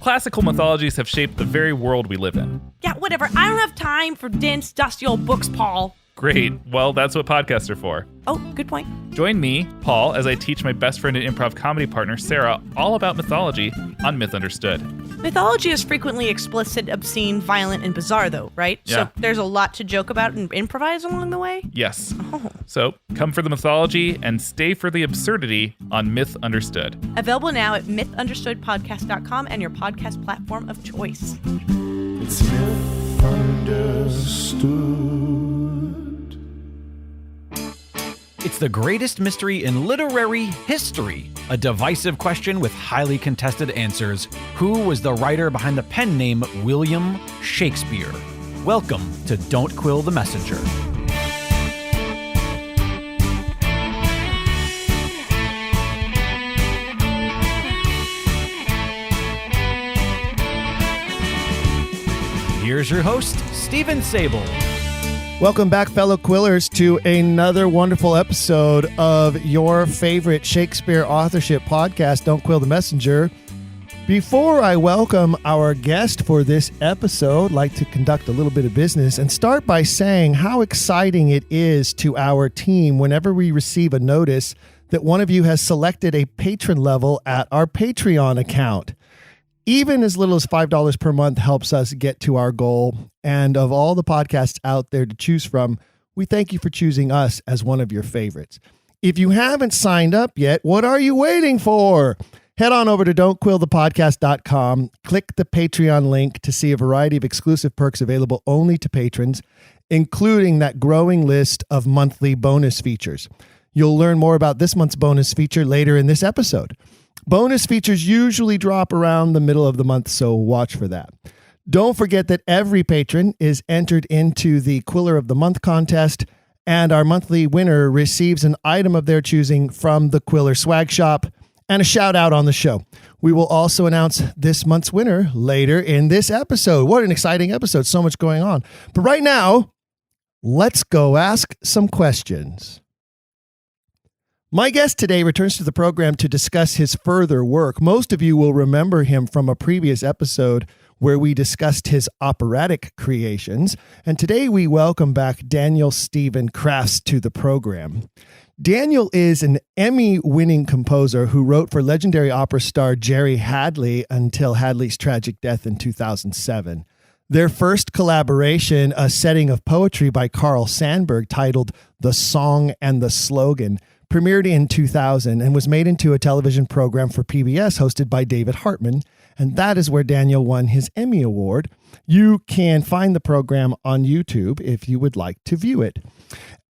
Classical mythologies have shaped the very world we live in. Yeah, whatever. I don't have time for dense, dusty old books, Paul. Great. Well, that's what podcasts are for. Oh, good point. Join me, Paul, as I teach my best friend and improv comedy partner, Sara, all about mythology on Myth Understood. Mythology is frequently explicit, obscene, violent, and bizarre, though, right? Yeah. So there's a lot to joke about and improvise along the way? Yes. Oh. So come for the mythology and stay for the absurdity on Myth Understood. Available now at mythunderstoodpodcast.com and your podcast platform of choice. It's Myth Understood. It's the greatest mystery in literary history. A divisive question with highly contested answers. Who was the writer behind the pen name William Shakespeare? Welcome to Don't Quill the Messenger. Here's your host, Stephen Sable. Welcome back, fellow Quillers, to another wonderful episode of your favorite Shakespeare Authorship Podcast, Don't Quill the Messenger. Before I welcome our guest for this episode, I'd like to conduct a little bit of business and start by saying how exciting it is to our team whenever we receive a notice that one of you has selected a patron level at our Patreon account. Even as little as $5 per month helps us get to our goal. And of all the podcasts out there to choose from, we thank you for choosing us as one of your favorites. If you haven't signed up yet, what are you waiting for? Head on over to don'tquillthepodcast.com, click the Patreon link to see a variety of exclusive perks available only to patrons, including that growing list of monthly bonus features. You'll learn more about this month's bonus feature later in this episode. Bonus features usually drop around the middle of the month, so watch for that. Don't forget that every patron is entered into the Quiller of the Month contest, and our monthly winner receives an item of their choosing from the Quiller Swag Shop and a shout out on the show. We will also announce this month's winner later in this episode. What an exciting episode. So much going on. But right now, let's go ask some questions. My guest today returns to the program to discuss his further work. Most of you will remember him from a previous episode where we discussed his operatic creations. And today we welcome back Daniel Stephen Crafts to the program. Daniel is an Emmy-winning composer who wrote for legendary opera star Jerry Hadley until Hadley's tragic death in 2007. Their first collaboration, a setting of poetry by Carl Sandburg titled The Song and the Slogan, premiered in 2000 and was made into a television program for PBS hosted by David Hartman, and that is where Daniel won his Emmy Award. You can find the program on YouTube if you would like to view it.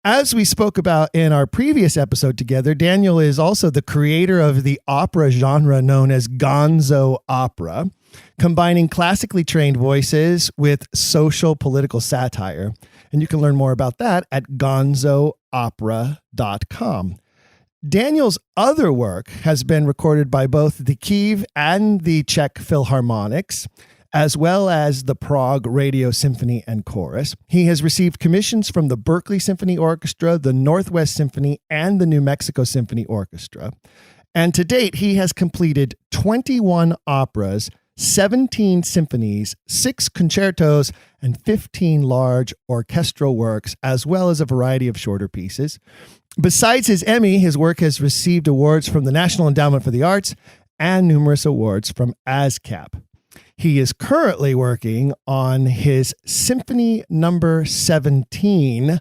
As we spoke about in our previous episode together, Daniel is also the creator of the opera genre known as gonzo opera, combining classically trained voices with social political satire. And you can learn more about that at gonzoopera.com. Daniel's other work has been recorded by both the Kyiv and the Czech Philharmonics, as well as the Prague Radio Symphony and Chorus. He has received commissions from the Berkeley Symphony Orchestra, the Northwest Symphony, and the New Mexico Symphony Orchestra. And to date, he has completed 21 operas, 17 symphonies, 6 concertos, and 15 large orchestral works, as well as a variety of shorter pieces. Besides his Emmy, his work has received awards from the National Endowment for the Arts and numerous awards from ASCAP. He is currently working on his Symphony Number 17.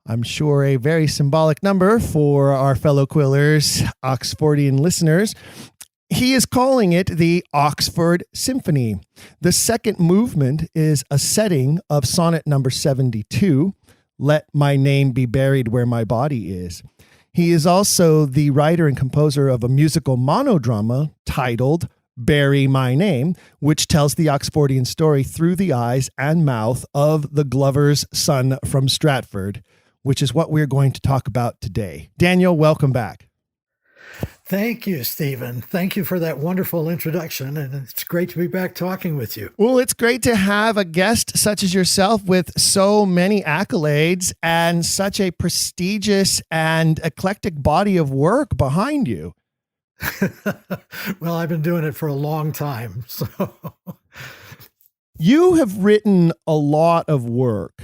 I'm sure a very symbolic number for our fellow Quillers, Oxfordian listeners. He is calling it the Oxford Symphony. The second movement is a setting of Sonnet Number 72, Let My Name Be Buried Where My Body Is. He is also the writer and composer of a musical monodrama titled Bury My Name, which tells the Oxfordian story through the eyes and mouth of the Glover's son from Stratford, which is what we're going to talk about today. Daniel, welcome back. Thank you, Stephen. Thank you for that wonderful introduction, and it's great to be back talking with you. Well, it's great to have a guest such as yourself with so many accolades and such a prestigious and eclectic body of work behind you. Well, I've been doing it for a long time. So You have written a lot of work.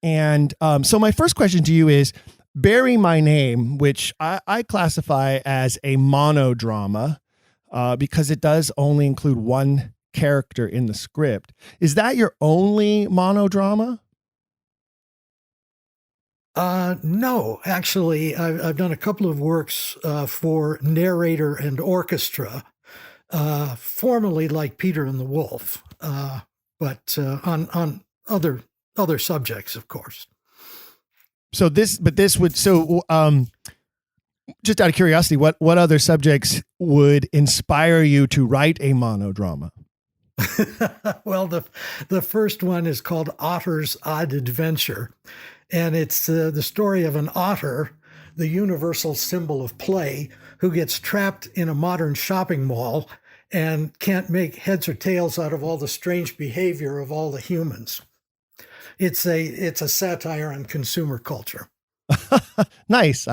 And so my first question to you is, Bury My Name, which I classify as a monodrama because it does only include one character in the script. Is that your only monodrama? No, actually, I've done a couple of works for narrator and orchestra, formerly like Peter and the Wolf, but on other subjects, of course. So just out of curiosity, what other subjects would inspire you to write a monodrama? Well, the first one is called Otter's Odd Adventure, and it's the story of an otter, the universal symbol of play, who gets trapped in a modern shopping mall and can't make heads or tails out of all the strange behavior of all the humans. It's a satire on consumer culture. Nice.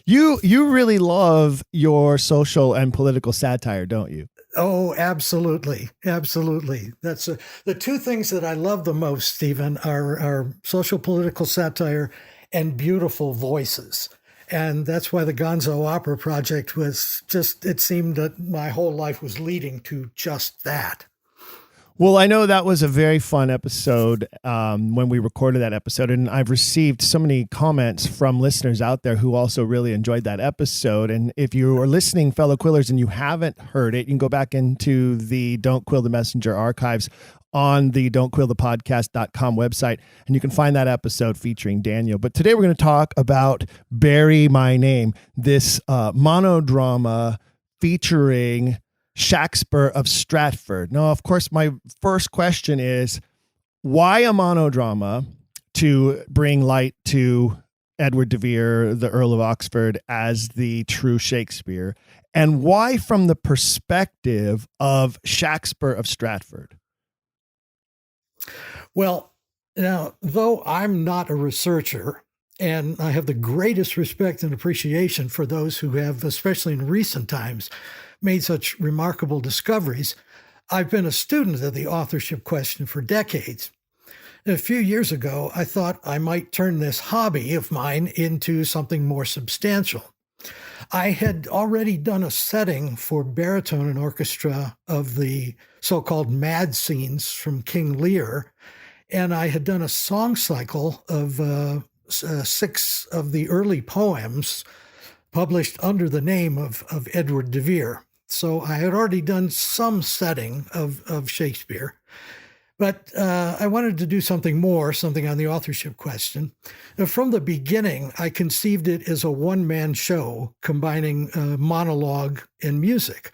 You really love your social and political satire, don't you? Oh, absolutely. Absolutely. That's the two things that I love the most, Stephen, are social political satire and beautiful voices. And that's why the Gonzo Opera Project was it seemed that my whole life was leading to just that. Well, I know that was a very fun episode when we recorded that episode, and I've received so many comments from listeners out there who also really enjoyed that episode. And if you are listening, fellow Quillers, and you haven't heard it, you can go back into the Don't Quill the Messenger archives on the don'tquillthepodcast.com website, and you can find that episode featuring Daniel. But today we're going to talk about Bury My Name, this monodrama featuring Shakespeare of Stratford. Now, of course, my first question is, why a monodrama to bring light to Edward de Vere, the Earl of Oxford, as the true Shakespeare? And why from the perspective of Shakespeare of Stratford? Well, now, though I'm not a researcher, and I have the greatest respect and appreciation for those who have, especially in recent times, made such remarkable discoveries, I've been a student of the authorship question for decades. A few years ago, I thought I might turn this hobby of mine into something more substantial. I had already done a setting for baritone and orchestra of the so-called mad scenes from King Lear, and I had done a song cycle of 6 of the early poems published under the name of Edward de Vere. So I had already done some setting of Shakespeare, but I wanted to do something on the authorship question. From the beginning, I conceived it as a one-man show combining monologue and music,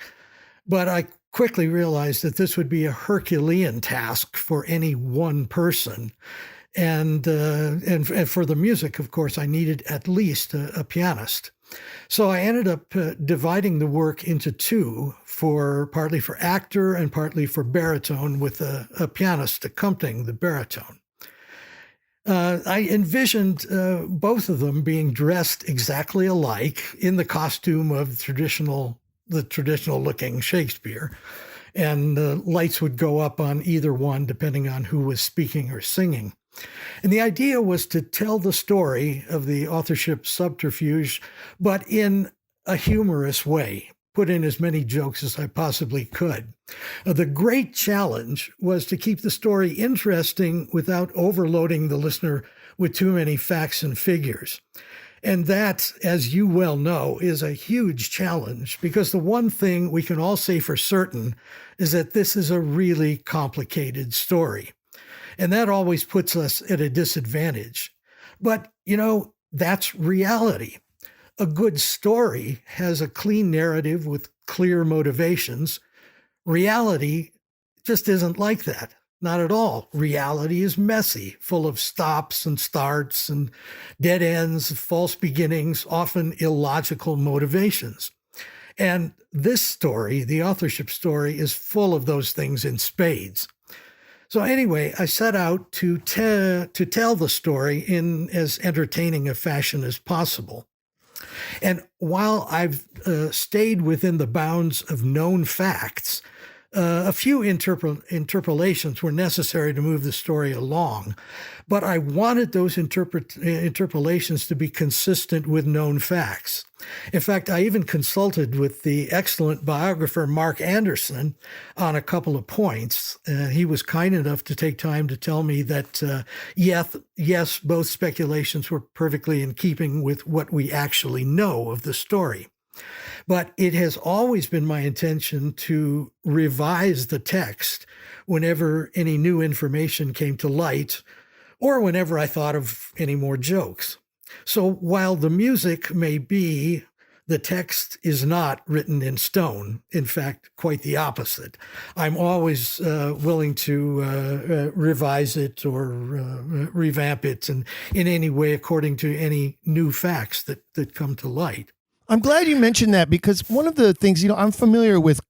but I quickly realized that this would be a Herculean task for any one person. And for the music, of course, I needed at least a pianist. So I ended up dividing the work into two, partly for actor and partly for baritone, with a pianist accompanying the baritone. I envisioned both of them being dressed exactly alike in the costume of the traditional-looking Shakespeare, and the lights would go up on either one depending on who was speaking or singing. And the idea was to tell the story of the authorship subterfuge, but in a humorous way, put in as many jokes as I possibly could. The great challenge was to keep the story interesting without overloading the listener with too many facts and figures. And that, as you well know, is a huge challenge, because the one thing we can all say for certain is that this is a really complicated story. And that always puts us at a disadvantage. But, that's reality. A good story has a clean narrative with clear motivations. Reality just isn't like that. Not at all. Reality is messy, full of stops and starts and dead ends, false beginnings, often illogical motivations. And this story, the authorship story, is full of those things in spades. So anyway, I set out to tell the story in as entertaining a fashion as possible. And while I've stayed within the bounds of known facts, a few interpolations were necessary to move the story along, but I wanted those interpolations to be consistent with known facts. In fact, I even consulted with the excellent biographer Mark Anderson on a couple of points. He was kind enough to take time to tell me that, yes, both speculations were perfectly in keeping with what we actually know of the story. But it has always been my intention to revise the text whenever any new information came to light or whenever I thought of any more jokes. So while the music may be, the text is not written in stone. In fact, quite the opposite. I'm always willing to revise it or revamp it in any way according to any new facts that come to light. I'm glad you mentioned that, because one of the things, I'm familiar with,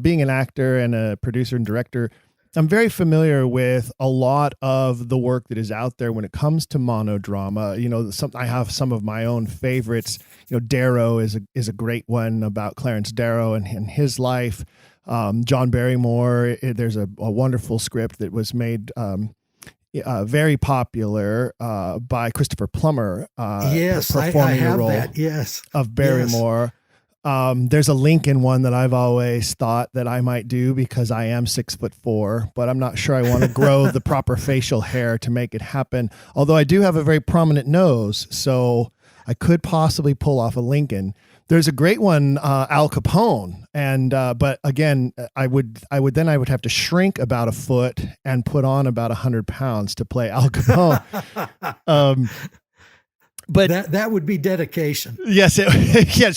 being an actor and a producer and director, I'm very familiar with a lot of the work that is out there when it comes to monodrama. I have some of my own favorites. Darrow is a great one about Clarence Darrow and his life. John Barrymore, there's a wonderful script that was made very popular by Christopher Plummer. Yes, performing I have the role that. Yes, of Barrymore. Yes. There's a Lincoln one that I've always thought that I might do because I am 6'4", but I'm not sure I want to grow the proper facial hair to make it happen. Although I do have a very prominent nose, so I could possibly pull off a Lincoln. There's a great one, Al Capone, and but again, I would have to shrink about a foot and put on about 100 pounds to play Al Capone. But that would be dedication. Yes,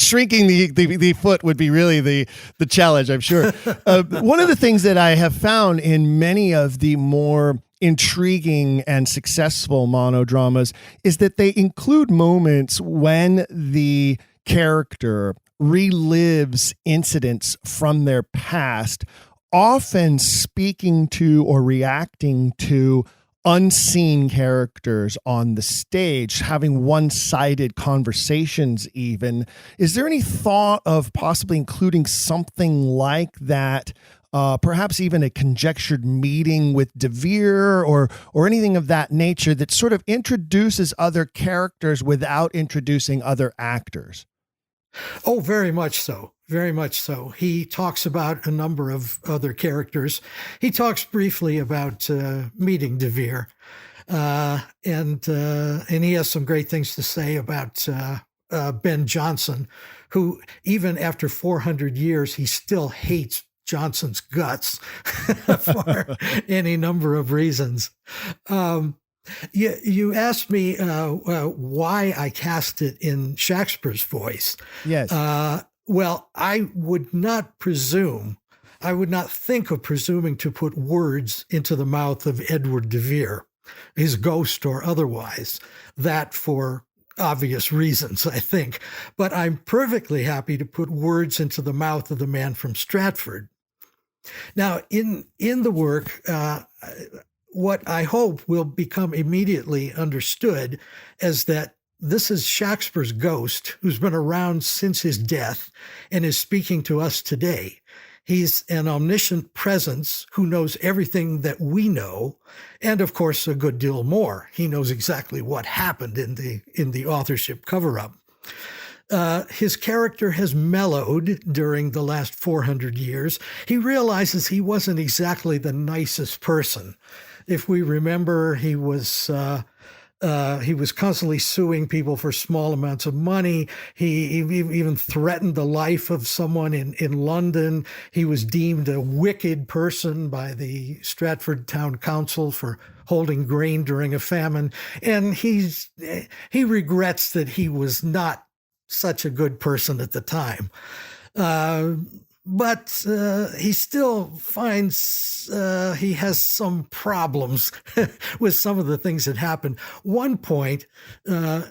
shrinking the foot would be really the challenge, I'm sure. One of the things that I have found in many of the more intriguing and successful monodramas is that they include moments when the character relives incidents from their past, often speaking to or reacting to unseen characters on the stage, having one-sided conversations even. Is there any thought of possibly including something like that? Perhaps even a conjectured meeting with De Vere or anything of that nature that sort of introduces other characters without introducing other actors? Oh, very much so. Very much so. He talks about a number of other characters. He talks briefly about meeting De Vere, and he has some great things to say about Ben Jonson, who even after 400 years, he still hates Johnson's guts for any number of reasons. You asked me why I cast it in Shakespeare's voice. Yes. Well, I would not think of presuming to put words into the mouth of Edward de Vere, his ghost or otherwise. That for obvious reasons, I think. But I'm perfectly happy to put words into the mouth of the man from Stratford. Now, in the work, what I hope will become immediately understood is that this is Shakespeare's ghost who's been around since his death and is speaking to us today. He's an omniscient presence who knows everything that we know, and of course a good deal more. He knows exactly what happened in the authorship cover-up. His character has mellowed during the last 400 years. He realizes he wasn't exactly the nicest person. If we remember, he was constantly suing people for small amounts of money. He even threatened the life of someone in London. He was deemed a wicked person by the Stratford Town Council for holding grain during a famine. And he regrets that he was not such a good person at the time. But he still finds he has some problems with some of the things that happened. One point,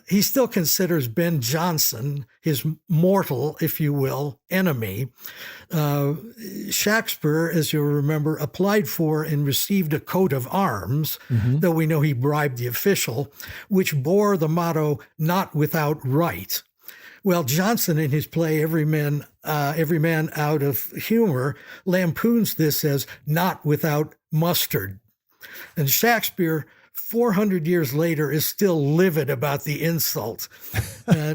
he still considers Ben Jonson his mortal, if you will, enemy. Shakespeare, as you'll remember, applied for and received a coat of arms, though we know he bribed the official, which bore the motto, "Not without right." Well, Johnson in his play Every Man Out of Humor lampoons this as not without mustard. And Shakespeare, 400 years later, is still livid about the insult.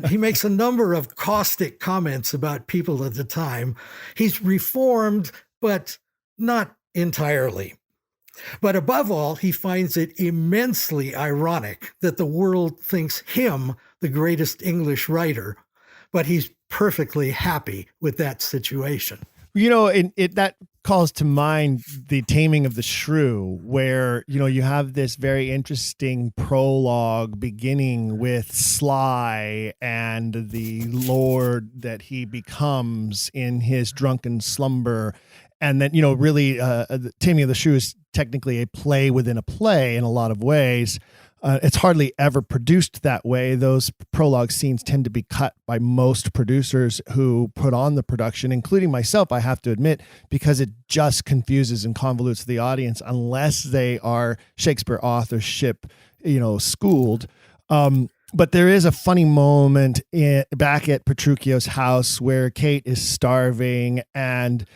He makes a number of caustic comments about people at the time. He's reformed, but not entirely. But above all, he finds it immensely ironic that the world thinks him the greatest English writer, but he's perfectly happy with that situation. You know, that calls to mind The Taming of the Shrew, where, you know, you have this very interesting prologue beginning with Sly and the lord that he becomes in his drunken slumber. And then, you know, really, The Taming of the Shrew is technically a play within a play in a lot of ways. It's hardly ever produced that way. Those prologue scenes tend to be cut by most producers who put on the production, including myself, I have to admit, because it just confuses and convolutes the audience unless they are Shakespeare authorship, you know, schooled. But there is a funny moment back at Petruchio's house where Kate is starving and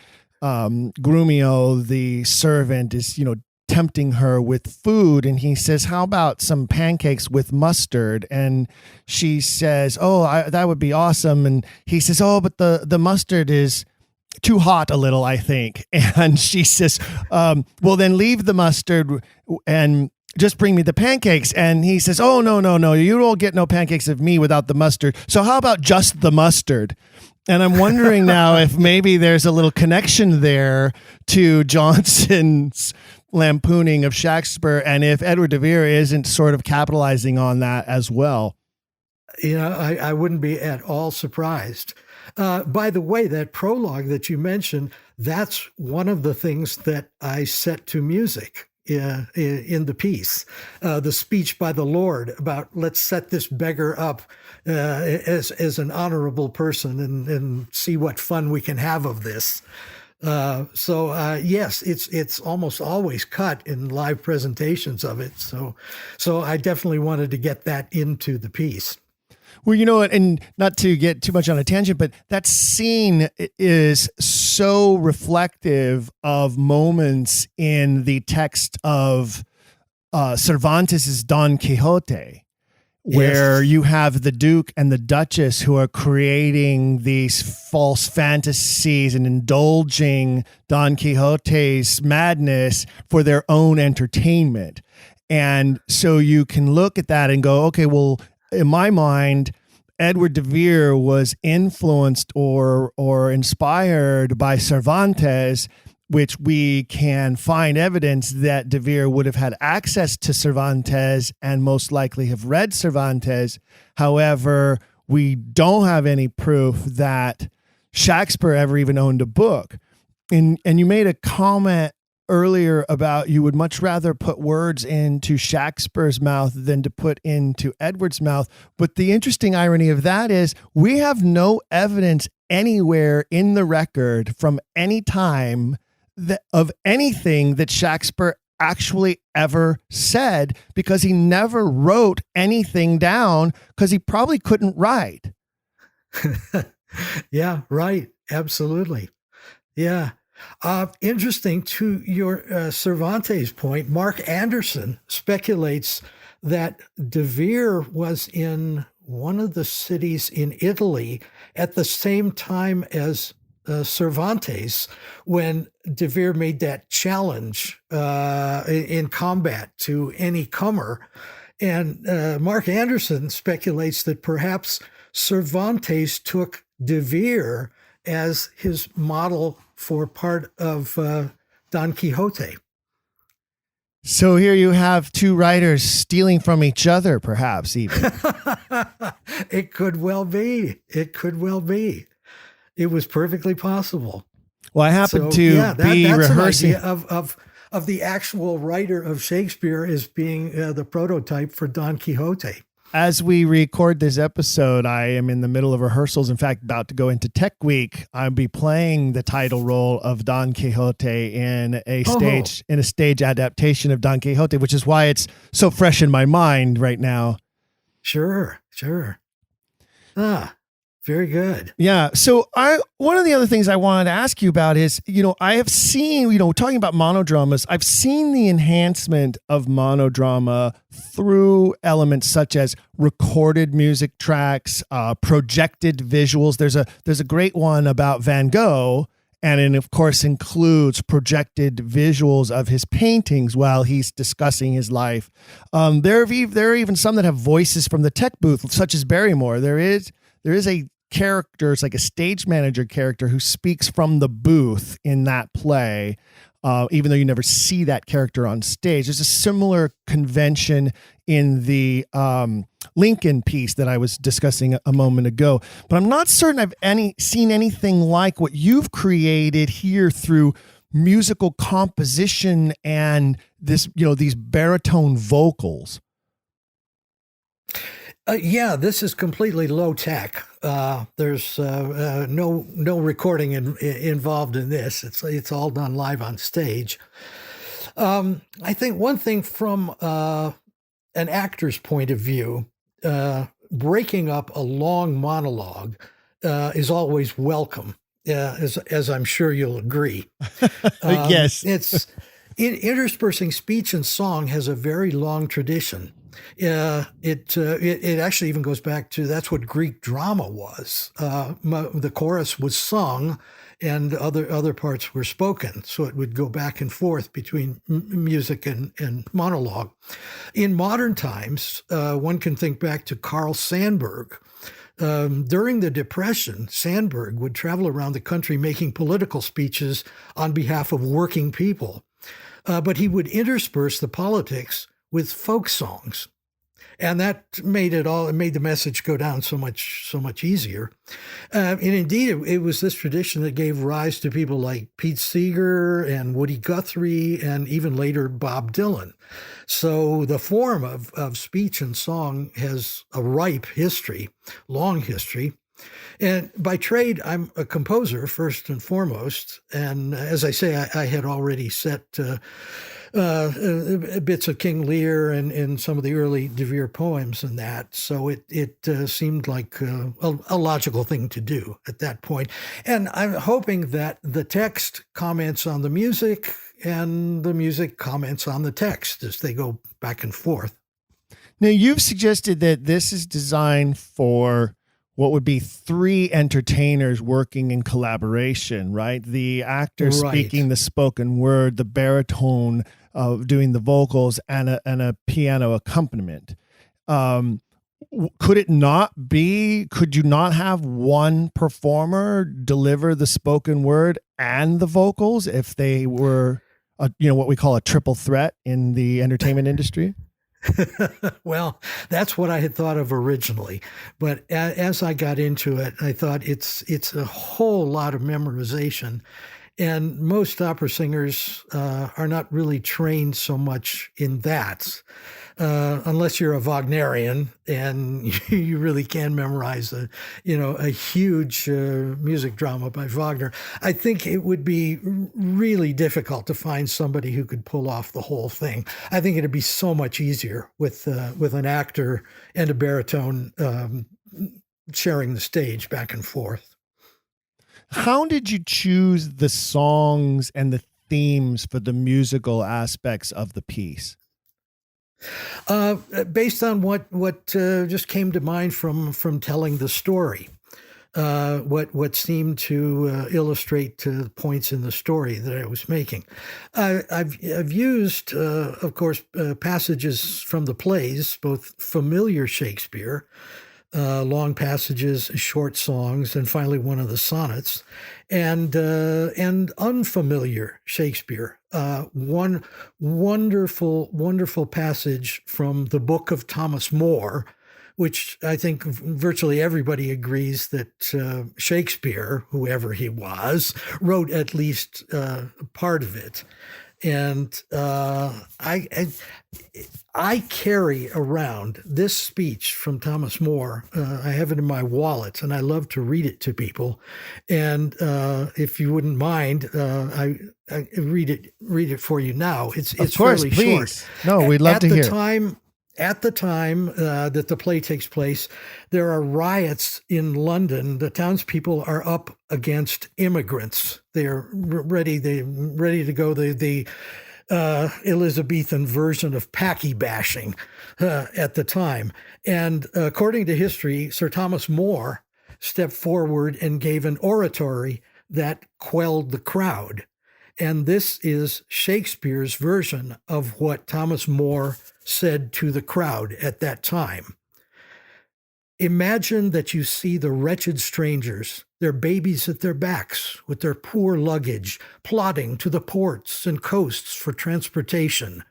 Grumio, the servant, is, you know, tempting her with food, and he says, how about some pancakes with mustard? And she says, that would be awesome. And he says, but the mustard is too hot a little, I think. And she says, well, then leave the mustard and just bring me the pancakes. And he says, no, you don't get no pancakes of me without the mustard. So how about just the mustard? And I'm wondering now if maybe there's a little connection there to Johnson's lampooning of Shakespeare, and if Edward de Vere isn't sort of capitalizing on that as well. You know, I wouldn't be at all surprised. By the way, that prologue that you mentioned, that's one of the things that I set to music in the piece. The speech by the Lord about let's set this beggar up as an honorable person and see what fun we can have of this. Yes, it's almost always cut in live presentations of it. So I definitely wanted to get that into the piece. Well, you know, and not to get too much on a tangent, but that scene is so reflective of moments in the text of Cervantes' Don Quixote, where you have the Duke and the Duchess who are creating these false fantasies and indulging Don Quixote's madness for their own entertainment. And so you can look at that and go, okay, well, in my mind, Edward de Vere was influenced or inspired by Cervantes, which we can find evidence that de Vere would have had access to Cervantes and most likely have read Cervantes. However, we don't have any proof that Shakespeare ever even owned a book. And you made a comment earlier about you would much rather put words into Shakespeare's mouth than to put into Edward's mouth. But the interesting irony of that is we have no evidence anywhere in the record from any time of anything that Shakespeare actually ever said, because he never wrote anything down because he probably couldn't write. Yeah, right. Absolutely. Yeah. Interesting to your Cervantes point, Mark Anderson speculates that de Vere was in one of the cities in Italy at the same time as Cervantes when de Vere made that challenge in combat to any comer. And Mark Anderson speculates that perhaps Cervantes took de Vere as his model for part of Don Quixote. So here you have two writers stealing from each other, perhaps even. It could well be. It could well be. It was perfectly possible. Well, I happen to be rehearsing an idea of the actual writer of Shakespeare as being the prototype for Don Quixote. As we record this episode, I am in the middle of rehearsals. In fact, about to go into Tech Week. I'll be playing the title role of Don Quixote in a stage adaptation of Don Quixote, which is why it's so fresh in my mind right now. Sure. Very good. Yeah. So one of the other things I wanted to ask you about is, I have seen, talking about monodramas, I've seen the enhancement of monodrama through elements such as recorded music tracks, projected visuals. There's a great one about Van Gogh, and it of course includes projected visuals of his paintings while he's discussing his life. There are even some that have voices from the tech booth, such as Barrymore. There is a character, it's like a stage manager character who speaks from the booth in that play, even though you never see that character on stage. There's a similar convention in the Lincoln piece that I was discussing a moment ago, but I'm not certain I've seen anything like what you've created here through musical composition and this, these baritone vocals. Yeah, this is completely low tech. There's no recording involved in this. It's all done live on stage. I think one thing from an actor's point of view, breaking up a long monologue is always welcome, as I'm sure you'll agree. Yes. Interspersing speech and song has a very long tradition. It actually even goes back to, that's what Greek drama was. The chorus was sung and other parts were spoken. So it would go back and forth between music and monologue. In modern times, one can think back to Carl Sandburg. During the Depression, Sandburg would travel around the country making political speeches on behalf of working people. But he would intersperse the politics with folk songs. And that made the message go down so much easier. And indeed, it was this tradition that gave rise to people like Pete Seeger and Woody Guthrie, and even later Bob Dylan. So the form of speech and song has a ripe history, long history. And by trade, I'm a composer first and foremost. And as I say, I had already set bits of King Lear and some of the early De Vere poems and that. So it seemed like a logical thing to do at that point. And I'm hoping that the text comments on the music and the music comments on the text as they go back and forth. Now, you've suggested that this is designed for what would be three entertainers working in collaboration, right? The actor speaking the spoken word, the baritone doing the vocals, and a piano accompaniment. Could you not have one performer deliver the spoken word and the vocals if they were, what we call a triple threat in the entertainment industry? Well, that's what I had thought of originally. But as I got into it, I thought it's a whole lot of memorization. And most opera singers are not really trained so much in that, unless you're a Wagnerian and you really can memorize a huge music drama by Wagner. I think it would be really difficult to find somebody who could pull off the whole thing. I think it'd be so much easier with an actor and a baritone sharing the stage back and forth. How did you choose the songs and the themes for the musical aspects of the piece? Based on what just came to mind from telling the story, what seemed to illustrate points in the story that I was making. I've used, of course, passages from the plays, both familiar Shakespeare, long passages, short songs, and finally one of the sonnets, and unfamiliar Shakespeare. One wonderful passage from the Book of Thomas More, which I think virtually everybody agrees that Shakespeare, whoever he was, wrote at least part of it. And I carry around this speech from Thomas More. I have it in my wallet, and I love to read it to people. And if you wouldn't mind, I read it for you now. It's of course, fairly please. short. No, we'd love to hear. At the time, At the time that the play takes place, there are riots in London. The townspeople are up against immigrants. They're ready to go. The Elizabethan version of packy bashing at the time. And according to history, Sir Thomas More stepped forward and gave an oratory that quelled the crowd. And this is Shakespeare's version of what Thomas More said to the crowd at that time. Imagine that you see the wretched strangers, their babies at their backs, with their poor luggage, plodding to the ports and coasts for transportation,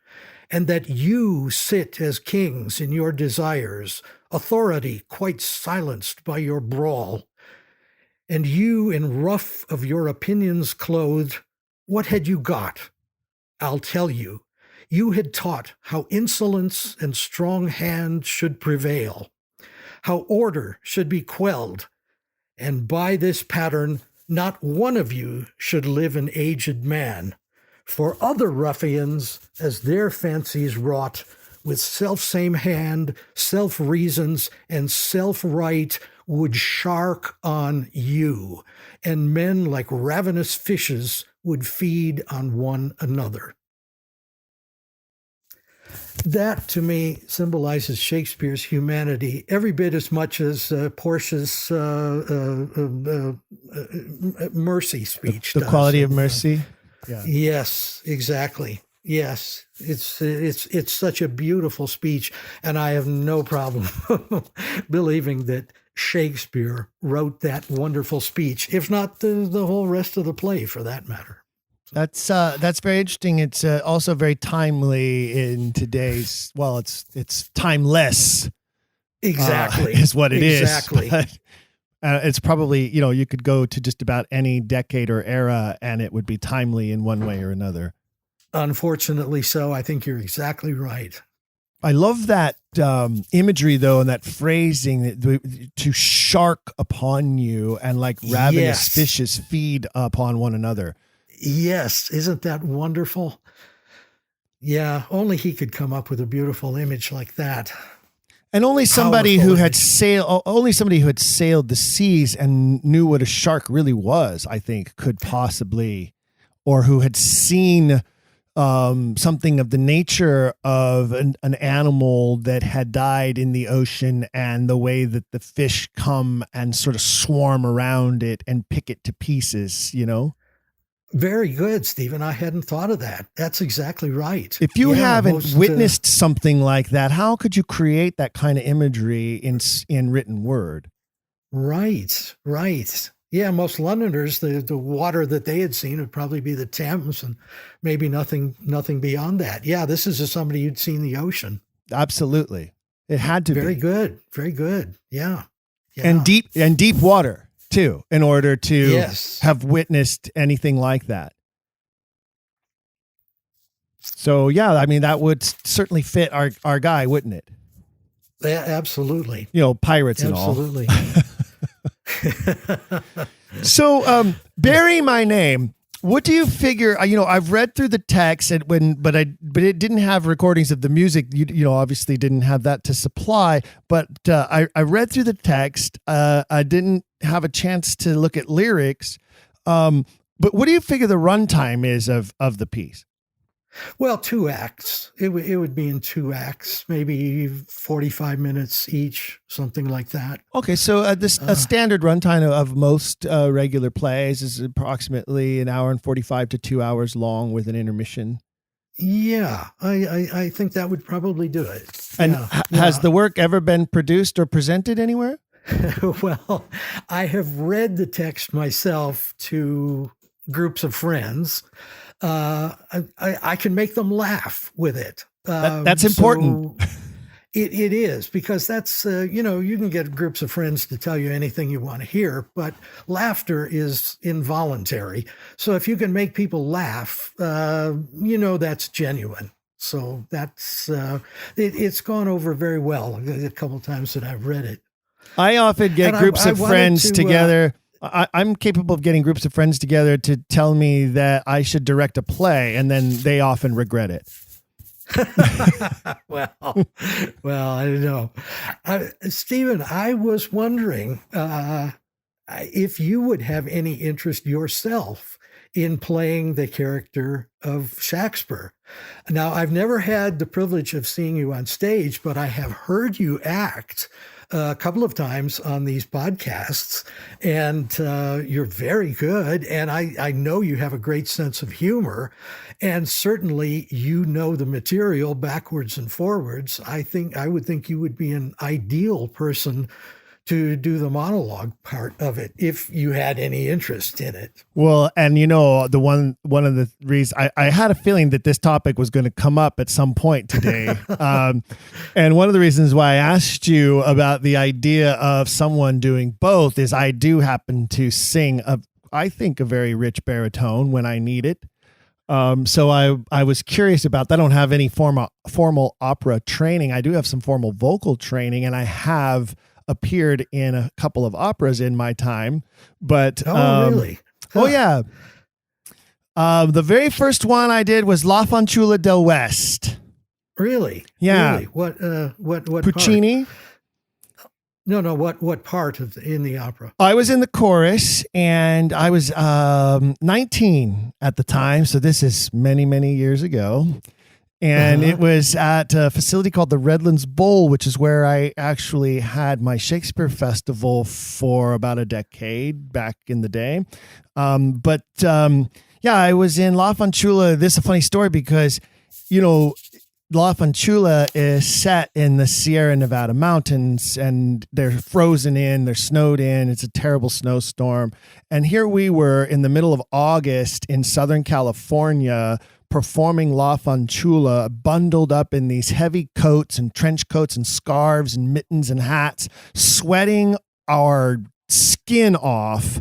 and that you sit as kings in your desires, authority quite silenced by your brawl. And you, in ruff of your opinions clothed, what had you got? I'll tell you. You had taught how insolence and strong hand should prevail, how order should be quelled, and by this pattern not one of you should live an aged man. For other ruffians, as their fancies wrought, with self-same hand, self-reasons, and self-right, would shark on you, and men like ravenous fishes would feed on one another. That, to me, symbolizes Shakespeare's humanity every bit as much as Portia's mercy speech The does. quality of mercy. Yeah. Yes, exactly. Yes, it's such a beautiful speech, and I have no problem believing that Shakespeare wrote that wonderful speech, if not the whole rest of the play, for that matter. That's very interesting. It's also very timely in today's. Well, it's timeless. Exactly, is what it is. Exactly. But, it's probably, you could go to just about any decade or era, and it would be timely in one way or another. Unfortunately, so. I think you're exactly right. I love that imagery, though, and that phrasing to shark upon you and like ravenous fishes feed upon one another. Yes. Isn't that wonderful? Yeah. Only he could come up with a beautiful image like that. And only somebody who had sailed the seas and knew what a shark really was, I think, could possibly, or who had seen something of the nature of an animal that had died in the ocean and the way that the fish come and sort of swarm around it and pick it to pieces, Very good, Stephen. I hadn't thought of that. That's exactly right. If you haven't witnessed something like that, how could you create that kind of imagery in written word? Right. Yeah, most Londoners, the water that they had seen would probably be the Thames and maybe nothing beyond that. Yeah, this is just somebody who'd seen the ocean. Absolutely. It had to be. Very good. Very good. Yeah. And deep water too, in order to have witnessed anything like that. So yeah, I mean, that would certainly fit our guy, wouldn't it? Yeah, absolutely. Pirates and all. Absolutely. So, bury my name. What do you figure? I've read through the text, but it didn't have recordings of the music. You obviously didn't have that to supply. But I read through the text. I didn't have a chance to look at lyrics. But what do you figure the runtime is of the piece? Well, 2 acts. It would be in 2 acts, maybe 45 minutes each, something like that. Okay, so a standard runtime of most regular plays is approximately an hour and 45 to 2 hours long with an intermission. Yeah, I think that would probably do it. And has the work ever been produced or presented anywhere? Well, I have read the text myself to groups of friends. I can make them laugh with it. That's important. So it is, because that's, you can get groups of friends to tell you anything you want to hear, but laughter is involuntary. So if you can make people laugh, that's genuine. So that's, it's gone over very well a couple of times that I've read it. I often get groups of friends together. I'm capable of getting groups of friends together to tell me that I should direct a play, and then they often regret it. well, I don't know. Stephen, I was wondering if you would have any interest yourself in playing the character of Shakespeare. Now, I've never had the privilege of seeing you on stage, but I have heard you act a couple of times on these podcasts, and you're very good. And I know you have a great sense of humor, and certainly you know the material backwards and forwards. I would think you would be an ideal person to do the monologue part of it if you had any interest in it. Well, and one of the reasons I had a feeling that this topic was going to come up at some point today. And one of the reasons why I asked you about the idea of someone doing both is I do happen to sing I think a very rich baritone when I need it. So I was curious about that. I don't have any formal opera training. I do have some formal vocal training, and I have appeared in a couple of operas in my time, but really? Oh yeah. The very first one I did was La Fanciulla del West. Really? Yeah. Really? What Puccini? Part? No. What part in the opera? I was in the chorus, and I was 19 at the time, so this is many, many years ago. And it was at a facility called the Redlands Bowl, which is where I actually had my Shakespeare festival for about a decade back in the day. I was in La Fanciulla. This is a funny story because, La Fanciulla is set in the Sierra Nevada mountains, and they're frozen in, they're snowed in. It's a terrible snowstorm. And here we were in the middle of August in Southern California, performing La Fanciulla, bundled up in these heavy coats and trench coats and scarves and mittens and hats, sweating our skin off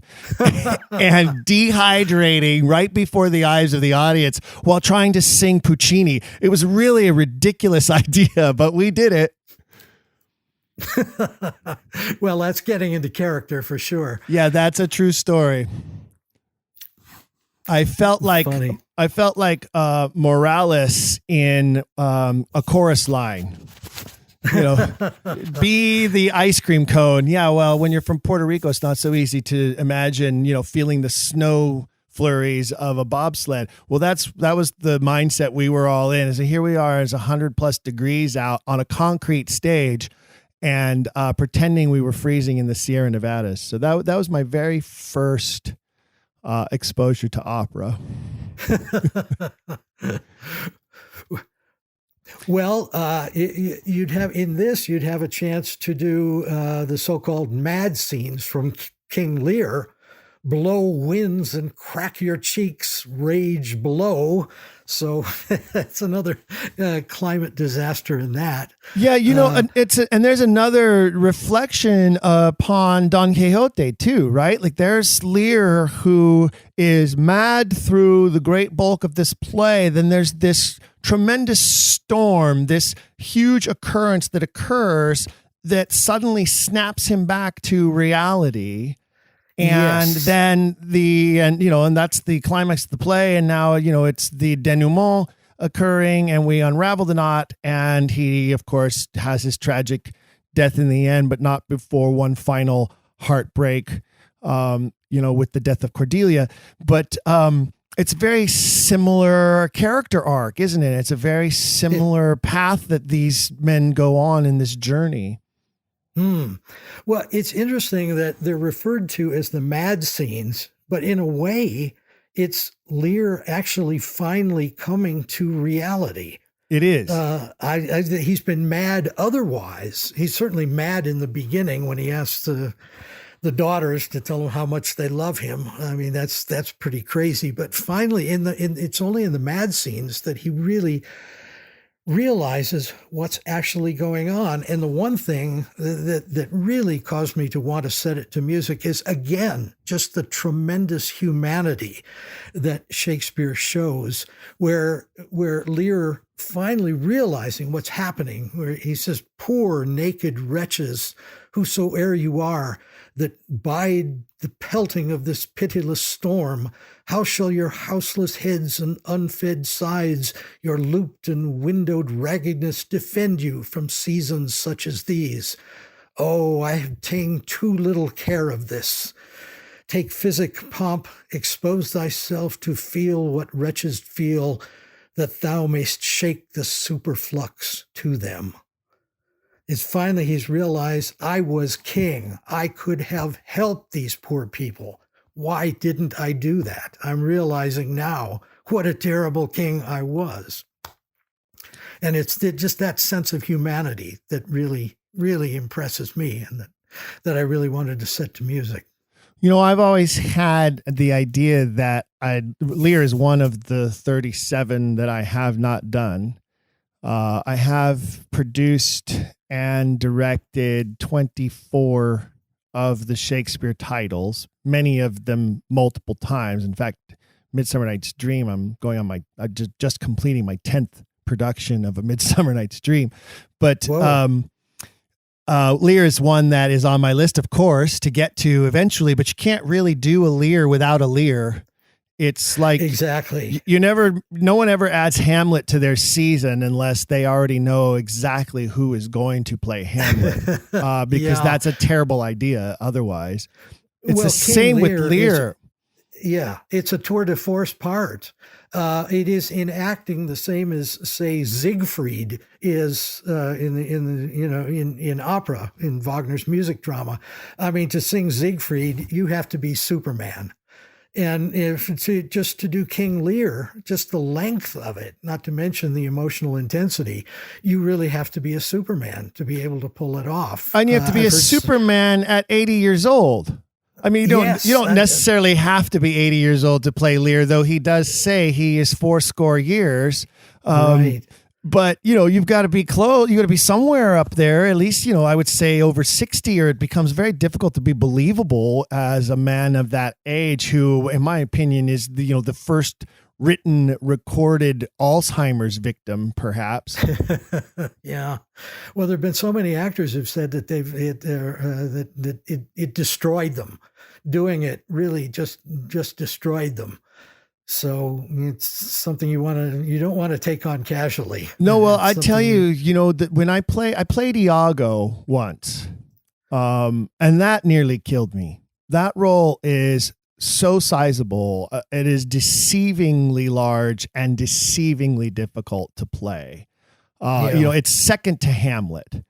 and dehydrating right before the eyes of the audience while trying to sing Puccini. It was really a ridiculous idea, but we did it. Well, that's getting into character for sure. Yeah, that's a true story. I felt like Morales in a chorus line. Be the ice cream cone. Yeah, well, when you're from Puerto Rico, it's not so easy to imagine, feeling the snow flurries of a bobsled. Well, that was the mindset we were all in. So here we are, it's 100+ degrees out on a concrete stage, and pretending we were freezing in the Sierra Nevadas. So that was my very first exposure to opera. Well, you'd have a chance to do the so-called mad scenes from King Lear: blow winds and crack your cheeks, rage below. So it's another climate disaster in that. Yeah, and there's another reflection upon Don Quixote too, right? Like there's Lear who is mad through the great bulk of this play. Then there's this tremendous storm, this huge occurrence that occurs that suddenly snaps him back to reality. And yes. then and that's the climax of the play. And now, it's the denouement occurring, and we unravel the knot. And he, of course, has his tragic death in the end, but not before one final heartbreak, with the death of Cordelia. But it's a very similar character arc, isn't it? It's a very similar path that these men go on in this journey. Well, it's interesting that they're referred to as the mad scenes, but in a way, it's Lear actually finally coming to reality. It is. He's been mad otherwise. He's certainly mad in the beginning when he asks the daughters to tell him how much they love him. I mean, that's pretty crazy. But finally, it's only in the mad scenes that he really realizes what's actually going on. And the one thing that really caused me to want to set it to music is, again, just the tremendous humanity that Shakespeare shows, where Lear finally realizing what's happening, where he says, "Poor naked wretches, whosoe'er you are, that bide the pelting of this pitiless storm, how shall your houseless heads and unfed sides, your looped and windowed raggedness defend you from seasons such as these? Oh, I have ta'en too little care of this. Take physic, pomp, expose thyself to feel what wretches feel, that thou mayst shake the superflux to them. It's finally he's realized, I was king. I could have helped these poor people. Why didn't I do that? I'm realizing now what a terrible king I was. And it's just that sense of humanity that really, really impresses me, and that I really wanted to set to music. You know, I've always had the idea that Lear is one of the 37 that I have not done. I have produced and directed 24 of the Shakespeare titles, many of them multiple times. In fact, Midsummer Night's Dream, I'm going on just completing my 10th production of A Midsummer Night's Dream. But Lear is one that is on my list, of course, to get to eventually, but you can't really do a Lear without a Lear. It's like exactly no one ever adds Hamlet to their season unless they already know exactly who is going to play Hamlet, because that's a terrible idea. Otherwise, it's the same with Lear. It's a tour de force part. It is in acting the same as, say, Siegfried is in opera, in Wagner's music drama. I mean, to sing Siegfried, you have to be Superman. And just to do King Lear, just the length of it, not to mention the emotional intensity, you really have to be a Superman to be able to pull it off. And you have to be a Superman at 80 years old. I mean, you don't necessarily have to be 80 years old to play Lear, though he does say he is 80 years. Right. But, you've got to be close. You got to be somewhere up there, at least, I would say over 60, or it becomes very difficult to be believable as a man of that age who, in my opinion, is the first written, recorded Alzheimer's victim, perhaps. Yeah. Well, there have been so many actors who've said that it destroyed them. Doing it really just destroyed them. So it's something you don't want to take on casually. No, well, I tell you, that when I played Iago once, and that nearly killed me. That role is so sizable. It is deceivingly large and deceivingly difficult to play. It's second to Hamlet.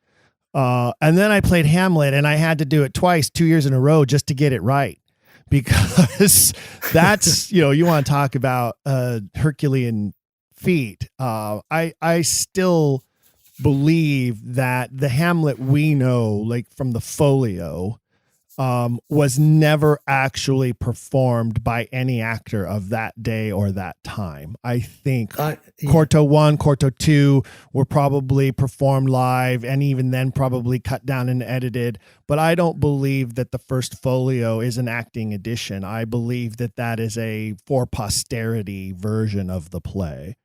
And then I played Hamlet, and I had to do it twice, 2 years in a row, just to get it right. Because that's, you want to talk about Herculean feat. I still believe that the Hamlet we know, like from the folio, was never actually performed by any actor of that day or that time. I think Quarto 1, Quarto 2 were probably performed live, and even then probably cut down and edited. But I don't believe that the first folio is an acting edition. I believe that is a for posterity version of the play.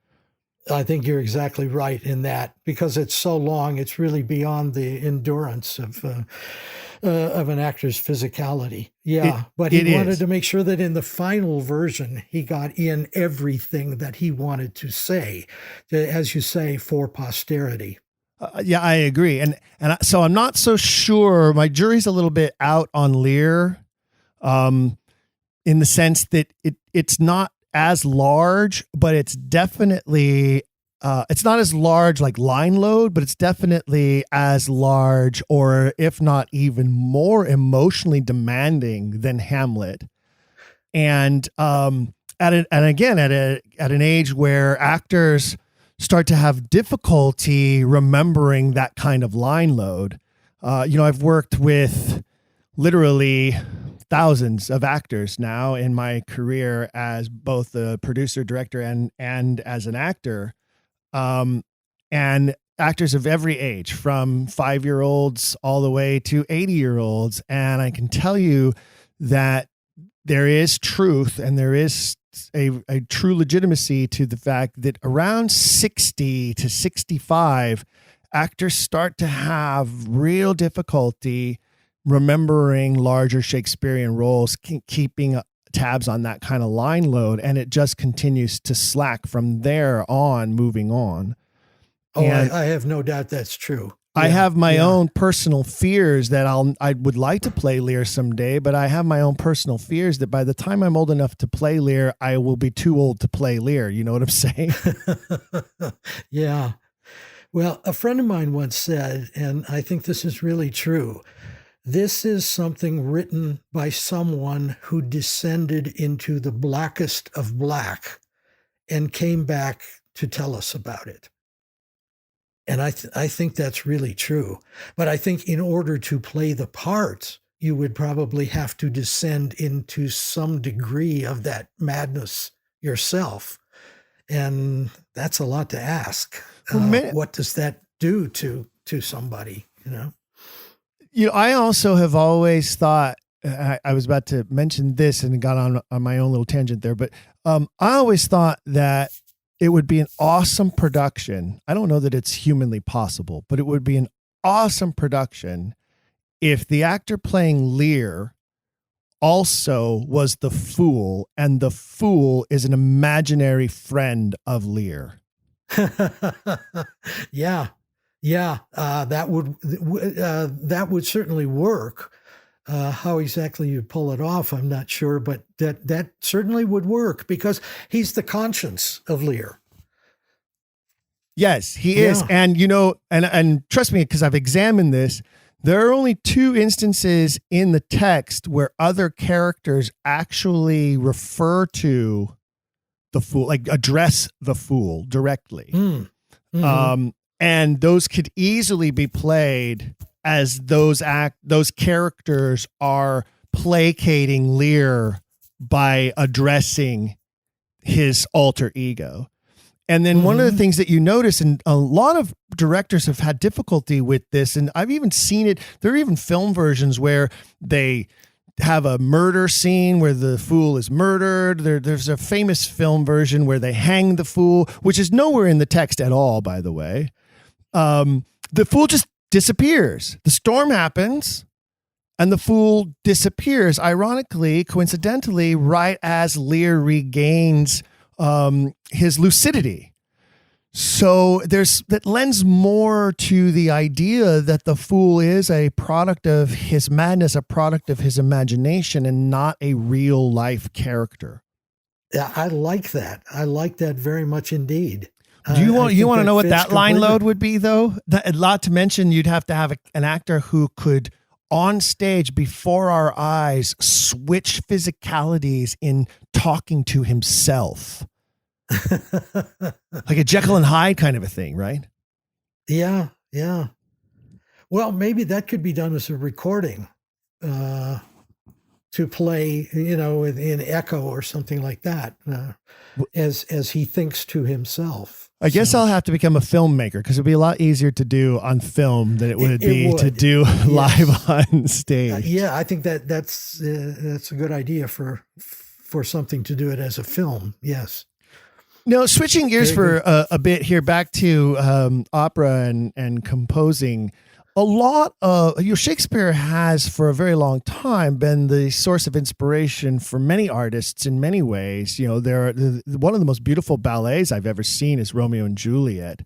I think you're exactly right in that, because it's so long, it's really beyond the endurance of an actor's physicality. But he wanted to make sure that in the final version, he got in everything that he wanted to say, as you say, for posterity. I agree. And so I'm not so sure. My jury's a little bit out on Lear, in the sense that it's not as large, but it's definitely it's not as large like line load, but it's definitely as large, or if not even more emotionally demanding than Hamlet. And at an age where actors start to have difficulty remembering that kind of line load. I've worked with literally thousands of actors now in my career as both a producer, director, and as an actor, and actors of every age, from 5-year-olds all the way to 80-year-olds. And I can tell you that there is truth, and there is a true legitimacy to the fact that around 60 to 65, actors start to have real difficulty remembering larger Shakespearean roles, keeping tabs on that kind of line load, and it just continues to slack from there on, moving on. Oh, And I have no doubt that's true. I have my yeah. own personal fears that I would like to play Lear someday, but I have my own personal fears that by the time I'm old enough to play Lear, I will be too old to play Lear. You know what I'm saying? Yeah. Well, a friend of mine once said, and I think this is really true, this is something written by someone who descended into the blackest of black and came back to tell us about it. And I think that's really true. But I think in order to play the part, you would probably have to descend into some degree of that madness yourself. And that's a lot to ask. What does that do to somebody, you know? You know, I also have always thought, I was about to mention this and got on my own little tangent there, but I always thought that it would be an awesome production. I don't know that it's humanly possible, but it would be an awesome production if the actor playing Lear also was the fool, and the fool is an imaginary friend of Lear. Yeah. That would certainly work. How exactly you pull it off, I'm not sure, but that certainly would work because he's the conscience of Lear. Yes, he is. And, you know, and trust me, because I've examined this, there are only 2 instances in the text where other characters actually refer to the fool, like address the fool directly. Mm-hmm. And those could easily be played as those characters are placating Lear by addressing his alter ego. And then one of the things that you notice, and a lot of directors have had difficulty with this, and I've even seen it, there are even film versions where they have a murder scene where the fool is murdered. There's a famous film version where they hang the fool, which is nowhere in the text at all, by the way. The fool just disappears. The storm happens and the fool disappears, ironically, coincidentally, right as Lear regains his lucidity. So that lends more to the idea that the fool is a product of his madness, a product of his imagination, and not a real life character. Yeah, I like that. I like that very much indeed. Do you want to know what that line load would be, though? Not to mention, you'd have to have an actor who could, on stage before our eyes, switch physicalities in talking to himself. Like a Jekyll and Hyde kind of a thing, right? Yeah. Well, maybe that could be done as a recording to play, you know, in echo or something like that, as he thinks to himself. I guess I'll have to become a filmmaker because it'd be a lot easier to do on film than it would be to do live on stage. Yeah, I think that's a good idea for something to do it as a film. Yes. Now, switching gears for a bit here, back to opera and composing. A lot of Shakespeare has for a very long time been the source of inspiration for many artists in many ways. You know, one of the most beautiful ballets I've ever seen is Romeo and Juliet.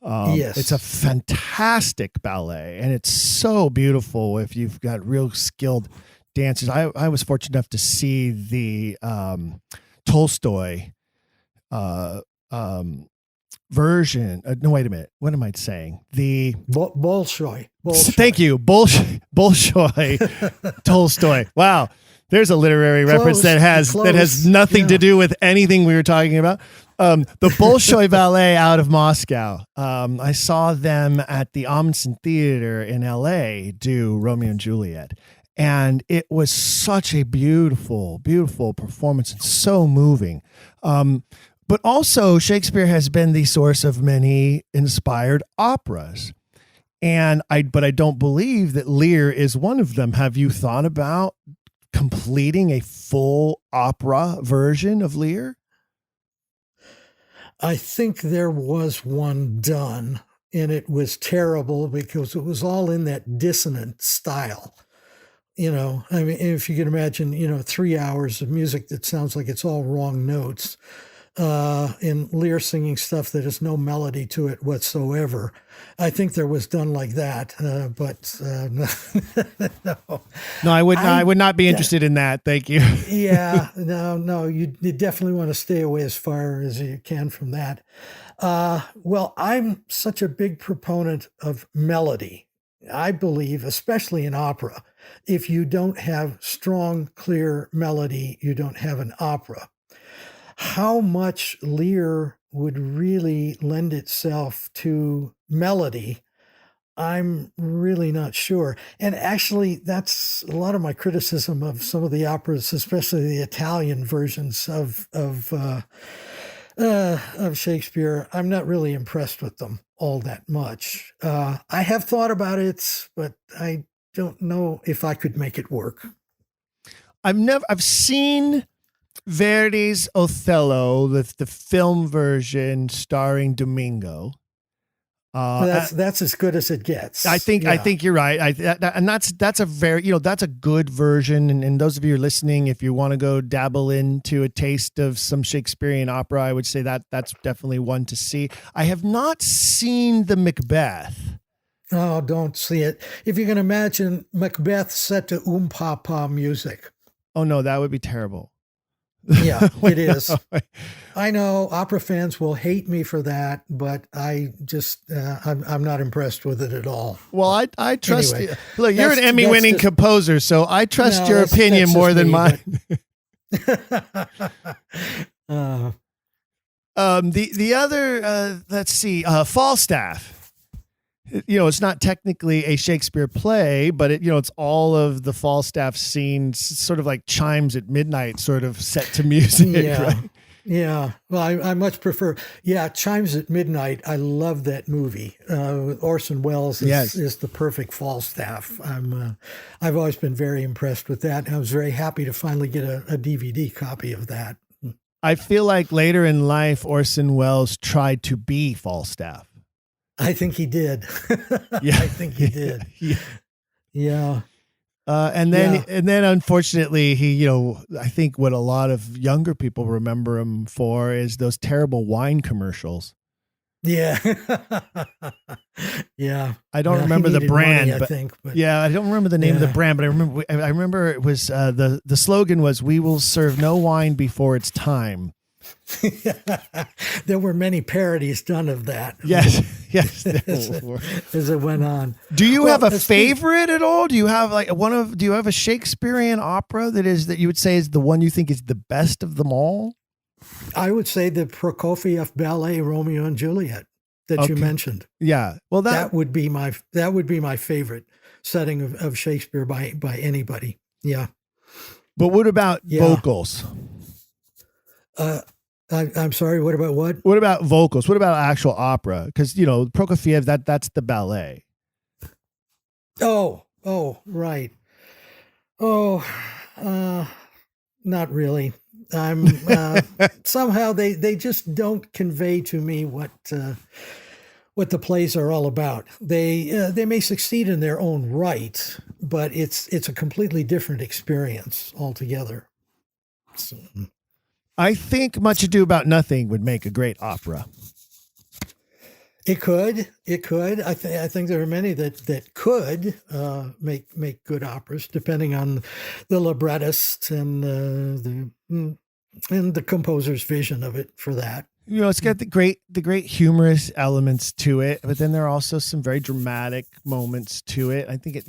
Yes. It's a fantastic ballet, and it's so beautiful if you've got real skilled dancers. I was fortunate enough to see the Tolstoy version. No, wait a minute. What am I saying? The Bolshoi. Thank you. Bolshoi Tolstoy. Wow. There's a literary reference that has nothing to do with anything we were talking about. The Bolshoi Ballet out of Moscow. I saw them at the Amundsen Theater in LA do Romeo and Juliet. And it was such a beautiful, beautiful performance and so moving. But also, Shakespeare has been the source of many inspired operas. But I don't believe that Lear is one of them. Have you thought about completing a full opera version of Lear? I think there was one done, and it was terrible because it was all in that dissonant style. I mean, if you can imagine, 3 hours of music that sounds like it's all wrong notes, in Lear singing stuff that has no melody to it whatsoever. I think there was done like that, but no. No, I would not be interested in that. Thank you. Yeah, no, you definitely want to stay away as far as you can from that. Well, I'm such a big proponent of melody. I believe, especially in opera, if you don't have strong, clear melody, you don't have an opera. How much Lear would really lend itself to melody, I'm really not sure. And actually, that's a lot of my criticism of some of the operas, especially the Italian versions of Shakespeare. I'm not really impressed with them all that much. I have thought about it, but I don't know if I could make it work. I've seen Verdi's Othello, the film version starring Domingo. That's as good as it gets. I think you're right. And that's a very, that's a good version. And those of you who are listening, if you want to go dabble into a taste of some Shakespearean opera, I would say that's definitely one to see. I have not seen the Macbeth. Oh, don't see it. If you can imagine Macbeth set to Pa music. Oh no, that would be terrible. Yeah, it is. I know opera fans will hate me for that, but I just, I'm not impressed with it at all. Well, I trust anyway, you. Look, you're an Emmy-winning composer, so I trust your opinion more than mine. The other, let's see, Falstaff. It's not technically a Shakespeare play, but it's all of the Falstaff scenes, sort of like Chimes at Midnight, sort of set to music. Yeah. Right? Yeah. Well, I much prefer. Yeah. Chimes at Midnight. I love that movie. Orson Welles is the perfect Falstaff. I've always been very impressed with that. And I was very happy to finally get a DVD copy of that. I feel like later in life, Orson Welles tried to be Falstaff. I think he did. Yeah. I think he did. Yeah. And then unfortunately he, I think what a lot of younger people remember him for is those terrible wine commercials. Yeah. Yeah. I don't remember the brand, money, I think, but I don't remember the name of the brand, but I remember it was, the slogan was, "We will serve no wine before it's time." There were many parodies done of that. Yes. as it went on. Do you have a favorite at all? Do you have do you have a Shakespearean opera that you would say is the one you think is the best of them all? I would say the Prokofiev ballet Romeo and Juliet that you mentioned. Yeah. Well, that would be my favorite setting of Shakespeare by anybody. Yeah. But what about vocals? I'm sorry. What about what? What about vocals? What about actual opera? Because Prokofiev, that's the ballet. Oh, right. Oh, not really. I'm somehow they just don't convey to me what the plays are all about. They may succeed in their own right, but it's a completely different experience altogether. So. I think Much Ado About Nothing would make a great opera. It could. I think there are many that could make good operas, depending on the librettist and the composer's vision of it for that. It's got the great humorous elements to it, but then there are also some very dramatic moments to it. I think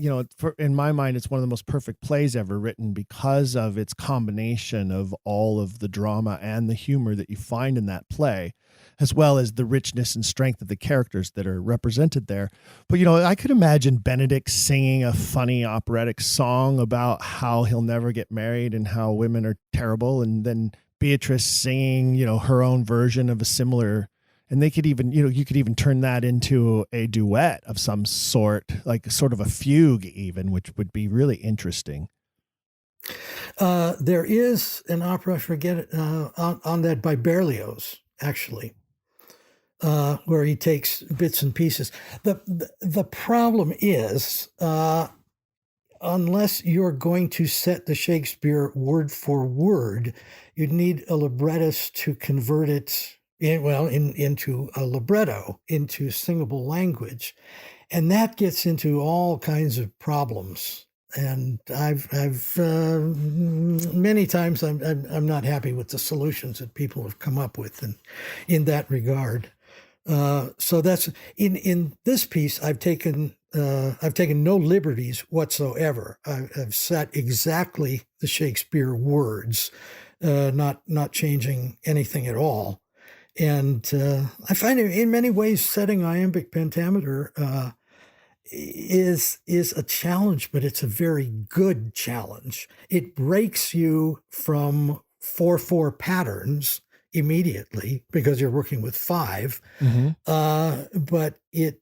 in my mind, it's one of the most perfect plays ever written because of its combination of all of the drama and the humor that you find in that play, as well as the richness and strength of the characters that are represented there. But, I could imagine Benedict singing a funny operatic song about how he'll never get married and how women are terrible, and then Beatrice singing, her own version of a similar, and they could even, you could even turn that into a duet of some sort, like sort of a fugue even, which would be really interesting. There is an opera, I forget it, on that by Berlioz, actually, where he takes bits and pieces. The problem is, unless you're going to set the Shakespeare word for word, you'd need a librettist to convert it into a libretto, into singable language. And that gets into all kinds of problems. And I've many times I'm not happy with the solutions that people have come up with in that regard. So that's in this piece. I've taken no liberties whatsoever. I've set exactly the Shakespeare words, not changing anything at all. And I find it in many ways setting iambic pentameter is a challenge, but it's a very good challenge. It breaks you from 4/4 patterns immediately because you're working with 5, but it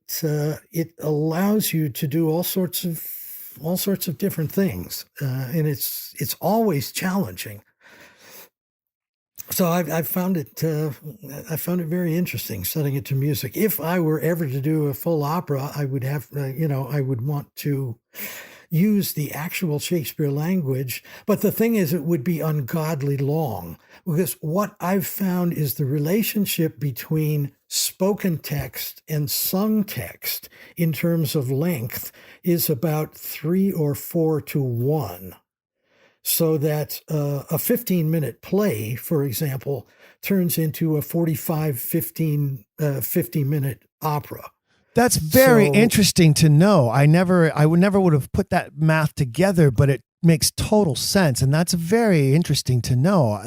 allows you to do all sorts of different things, and it's always challenging. So I found it very interesting setting it to music. If I were ever to do a full opera, I would have I would want to use the actual Shakespeare language. But the thing is, it would be ungodly long, because what I've found is the relationship between spoken text and sung text in terms of length is about 3 or 4 to 1. So that a 15-minute play, for example, turns into a 50-minute opera. That's very interesting to know. I would have put that math together, but it makes total sense. And that's very interesting to know.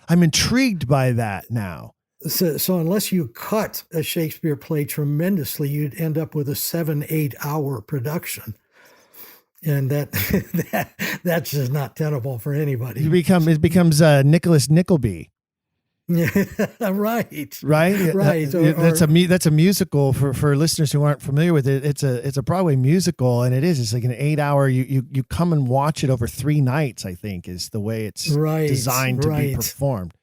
I'm intrigued by that now. So unless you cut a Shakespeare play tremendously, you'd end up with a 7-8 hour production. And that's just not tenable for anybody. It becomes Nicholas Nickleby. Right. That's a musical for listeners who aren't familiar with it. It's a Broadway musical, and it's like an 8-hour. You come and watch it over 3 nights. I think is the way it's designed to be performed.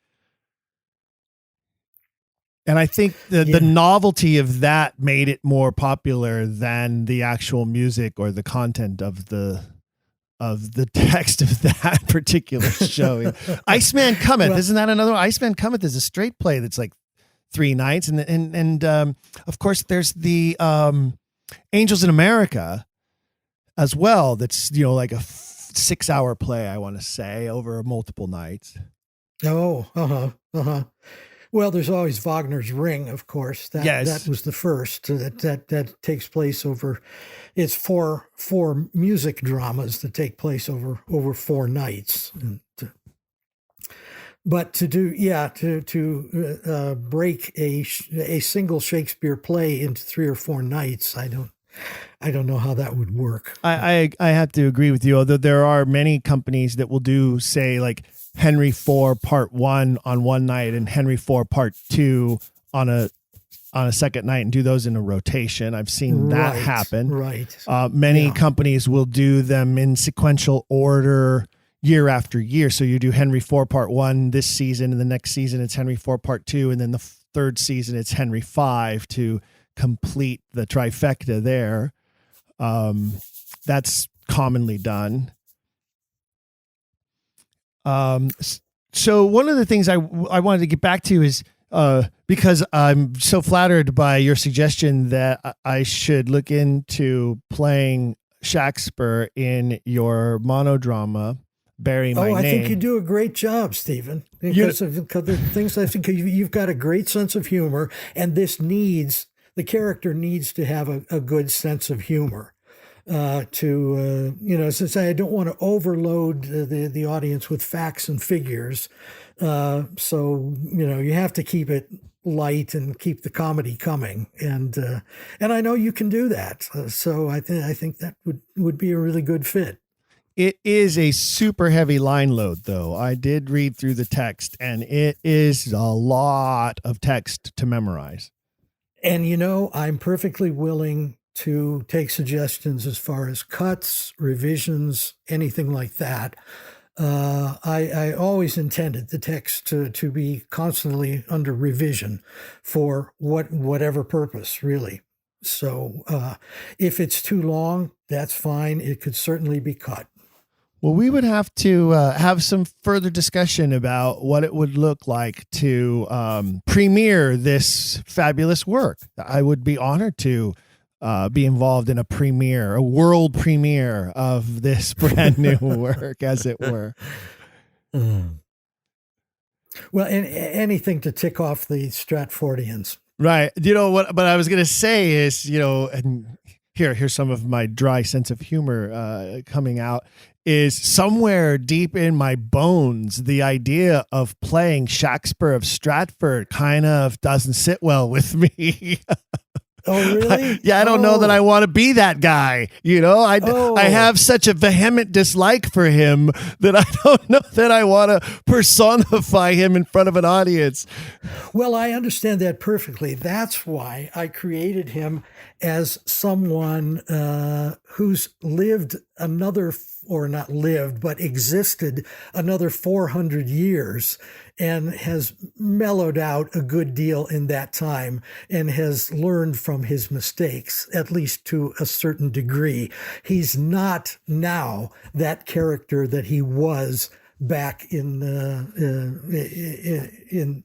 And I think the novelty of that made it more popular than the actual music or the content of the text of that particular show. Iceman Cometh, isn't that another one? Iceman Cometh is a straight play that's like 3 nights, and of course there's the Angels in America as well. That's like a 6-hour play, I want to say, over multiple nights. Well, there's always Wagner's Ring, of course. That was the first. That takes place over. It's four music dramas that take place over 4 nights. But to break a single Shakespeare play into 3 or 4 nights, I don't know how that would work. I have to agree with you. Although there are many companies that will do, say, like Henry IV Part 1 on one night and Henry IV Part 2 on a second night, and do those in a rotation. I've seen that happen. Right. Many companies will do them in sequential order year after year. So you do Henry IV Part 1 this season, and the next season it's Henry IV Part 2, and then the third season it's Henry V to complete the trifecta there. That's commonly done. So one of the things I wanted to get back to is because I'm so flattered by your suggestion that I should look into playing Shakespeare in your monodrama, Bury My Name. I think you do a great job, Stephen. Because of the things I think you've got a great sense of humor, and the character needs to have a good sense of humor. Since I don't want to overload the audience with facts and figures, so you have to keep it light and keep the comedy coming, and I know you can do that. So I think that would be a really good fit. It is a super heavy line load, though. I did read through the text, and it is a lot of text to memorize. And I'm perfectly willing to take suggestions as far as cuts, revisions, anything like that. I always intended the text to be constantly under revision for whatever purpose, really. So if it's too long, that's fine. It could certainly be cut. Well, we would have to have some further discussion about what it would look like to premiere this fabulous work. I would be honored to be involved in a world premiere of this brand new work, as it were. Well, and anything to tick off the Stratfordians. Right. You know what I was going to say is, and here's some of my dry sense of humor coming out, is somewhere deep in my bones, the idea of playing Shakespeare of Stratford kind of doesn't sit well with me. Oh, really? I don't know that I want to be that guy. I have such a vehement dislike for him that I don't know that I want to personify him in front of an audience. Well, I understand that perfectly. That's why I created him as someone who's lived existed another 400 years and has mellowed out a good deal in that time and has learned from his mistakes, at least to a certain degree. He's not now that character that he was back in the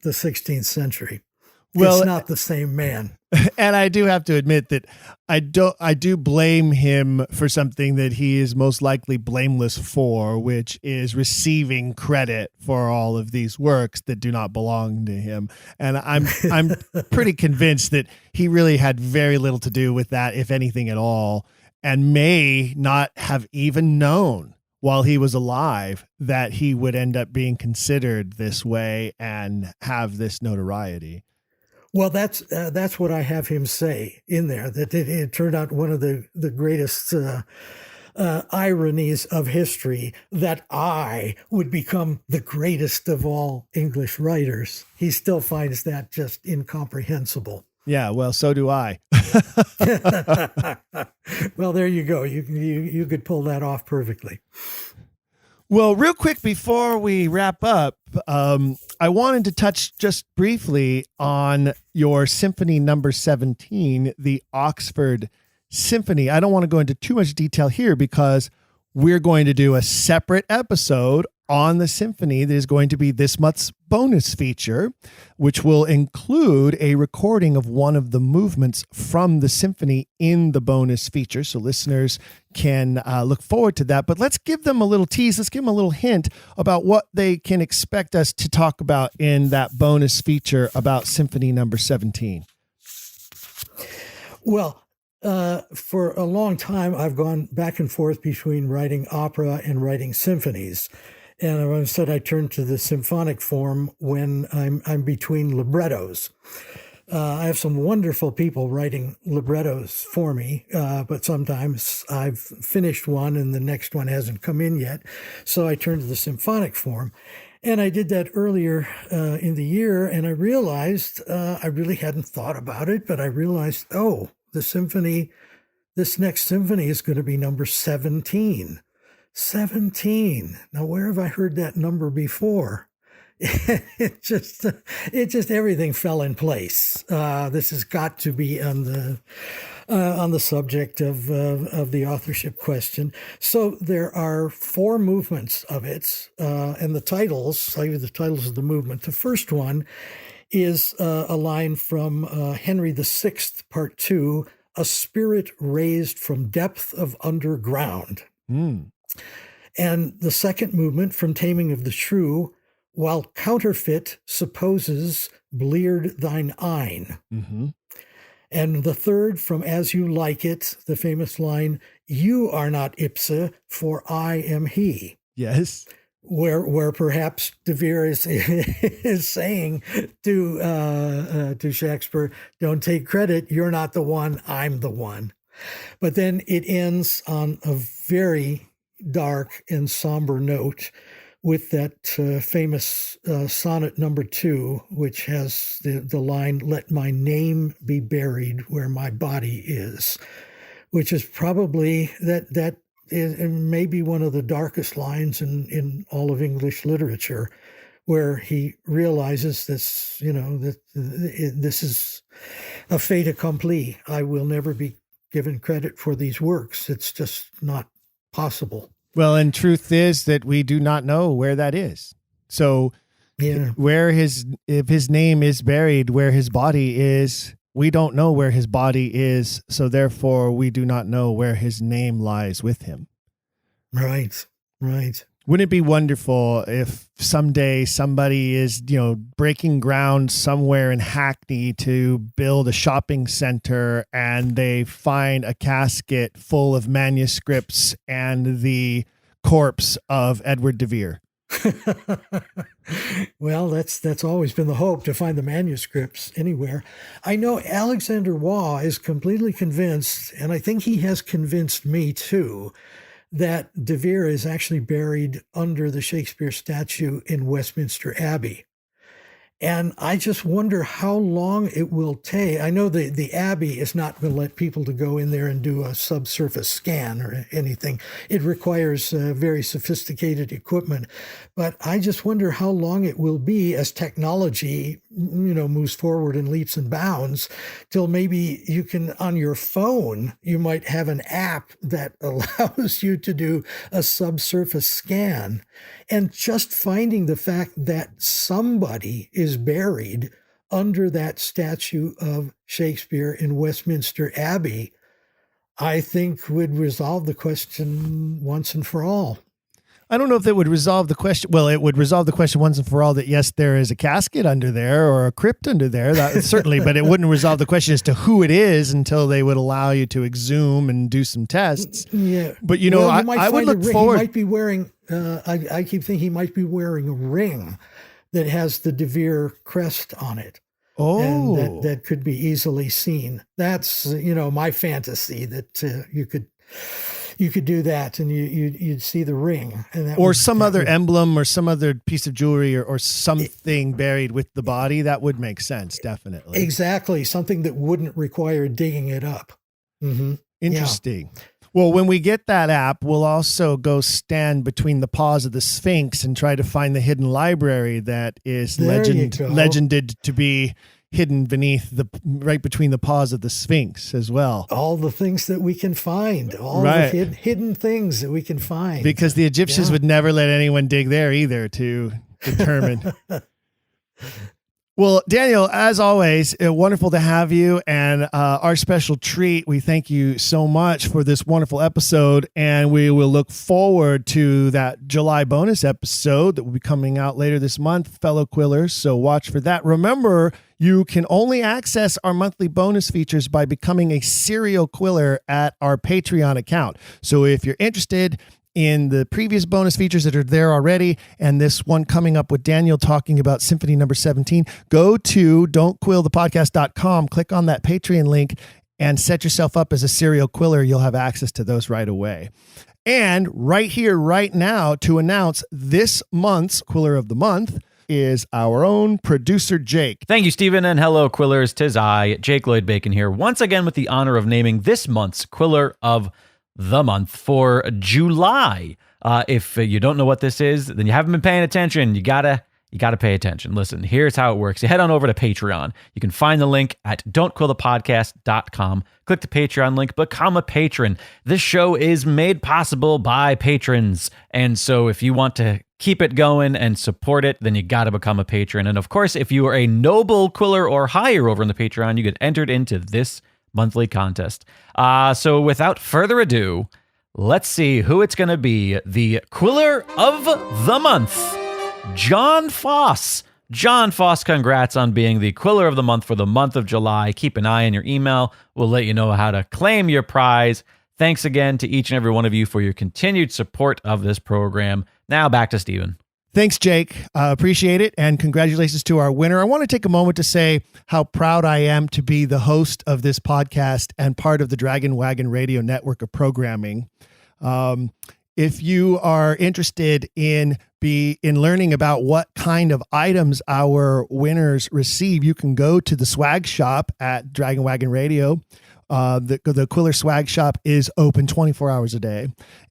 16th century. Well, it's not the same man. And I do have to admit that I do blame him for something that he is most likely blameless for, which is receiving credit for all of these works that do not belong to him. And I'm pretty convinced that he really had very little to do with that, if anything at all, and may not have even known while he was alive that he would end up being considered this way and have this notoriety. Well, that's what I have him say in there, that it turned out one of the greatest ironies of history, that I would become the greatest of all English writers. He still finds that just incomprehensible. Yeah, well, so do I. Well, there you go. You could pull that off perfectly. Well, real quick before we wrap up, I wanted to touch just briefly on your Symphony number 17, the Oxford Symphony. I don't want to go into too much detail here because we're going to do a separate episode on the symphony that is going to be this month's bonus feature, which will include a recording of one of the movements from the symphony in the bonus feature. So listeners can look forward to that. But let's give them a little tease. Let's give them a little hint about what they can expect us to talk about in that bonus feature about Symphony number 17. Well, for a long time, I've gone back and forth between writing opera and writing symphonies. And I said I turn to the symphonic form when I'm between librettos. I have some wonderful people writing librettos for me, but sometimes I've finished one and the next one hasn't come in yet. So I turn to the symphonic form. And I did that earlier in the year, and I realized I really hadn't thought about it, but I realized, this next symphony is going to be number 17. 17. Now, where have I heard that number before? It just everything fell in place. This has got to be on the subject of the authorship question. So there are 4 movements of it, and the titles. I'll give you the titles of the movement. The first one is a line from Henry VI, Part 2, "A spirit raised from depth of underground." And the second movement from Taming of the Shrew, "While counterfeit supposes bleared thine eyne." Mm-hmm. And the third from As You Like It, the famous line, "You are not ipse, for I am he." Yes. Where perhaps De Vere is saying to Shakespeare, "Don't take credit. You're not the one. I'm the one." But then it ends on a very dark and somber note with that famous sonnet number 2, which has the line, "Let my name be buried where my body is," which is probably that is maybe one of the darkest lines in all of English literature, where he realizes this, that this is a fait accompli. I will never be given credit for these works. It's just not possible. Well, and truth is that we do not know where that is. So Yeah. if his name is buried where his body is, we don't know where his body is. So therefore, we do not know where his name lies with him. Right. Wouldn't it be wonderful if someday somebody is, breaking ground somewhere in Hackney to build a shopping center and they find a casket full of manuscripts and the corpse of Edward de Vere? Well, that's always been the hope, to find the manuscripts anywhere. I know Alexander Waugh is completely convinced, and I think he has convinced me too, that de Vere is actually buried under the Shakespeare statue in Westminster Abbey. And I just wonder how long it will take. I know the Abbey is not going to let people to go in there and do a subsurface scan or anything. It requires very sophisticated equipment. But I just wonder how long it will be as technology, moves forward in leaps and bounds, till maybe you can, on your phone, you might have an app that allows you to do a subsurface scan. And just finding the fact that somebody is buried under that statue of Shakespeare in Westminster Abbey, I think would resolve the question once and for all. I don't know if that would resolve the question. Well, it would resolve the question once and for all that, yes, there is a casket under there or a crypt under there, that, certainly, but it wouldn't resolve the question as to who it is until they would allow you to exhume and do some tests. Yeah. But, I would look forward. He might be wearing, I keep thinking he might be wearing a ring that has the de Vere crest on it. Oh. And that could be easily seen. That's, my fantasy, that you could do that and you'd see the ring. And that or some other emblem or some other piece of jewelry or something buried with the body. That would make sense, definitely. Exactly. Something that wouldn't require digging it up. Mm-hmm. Interesting. Yeah. Well, when we get that app, we'll also go stand between the paws of the Sphinx and try to find the hidden library that is legended to be hidden beneath right between the paws of the Sphinx as well. All the things that we can find, the hidden things that we can find. Because the Egyptians would never let anyone dig there either to determine. Well, Daniel, as always, wonderful to have you, and our special treat. We thank you so much for this wonderful episode, and we will look forward to that July bonus episode that will be coming out later this month, fellow Quillers, so watch for that. Remember, you can only access our monthly bonus features by becoming a serial Quiller at our Patreon account. So if you're interested in the previous bonus features that are there already, and this one coming up with Daniel talking about Symphony number 17, go to don'tquillthepodcast.com, click on that Patreon link, and set yourself up as a serial Quiller. You'll have access to those right away. And right here, right now, to announce this month's Quiller of the Month is our own producer, Jake. Thank you, Stephen, and hello, Quillers. 'Tis I, Jake Lloyd Bacon here, once again with the honor of naming this month's Quiller of the Month for July. If you don't know what this is, then you haven't been paying attention. You gotta pay attention. Listen, here's how it works. You head on over to Patreon. You can find the link at don'tquillthepodcast.com. Click the Patreon link, become a patron. This show is made possible by patrons. And so if you want to keep it going and support it, then you got to become a patron. And of course, if you are a noble Quiller or higher over on the Patreon, you get entered into this monthly contest. So without further ado, let's see who it's going to be. The Quiller of the Month, John Foss. John Foss, congrats on being the Quiller of the Month for the month of July. Keep an eye on your email. We'll let you know how to claim your prize. Thanks again to each and every one of you for your continued support of this program. Now back to Stephen. Thanks, Jake. Appreciate it. And congratulations to our winner. I want to take a moment to say how proud I am to be the host of this podcast and part of the Dragon Wagon Radio network of programming. If you are interested in learning about what kind of items our winners receive, you can go to the swag shop at Dragon Wagon Radio. The Quiller swag shop is open 24 hours a day.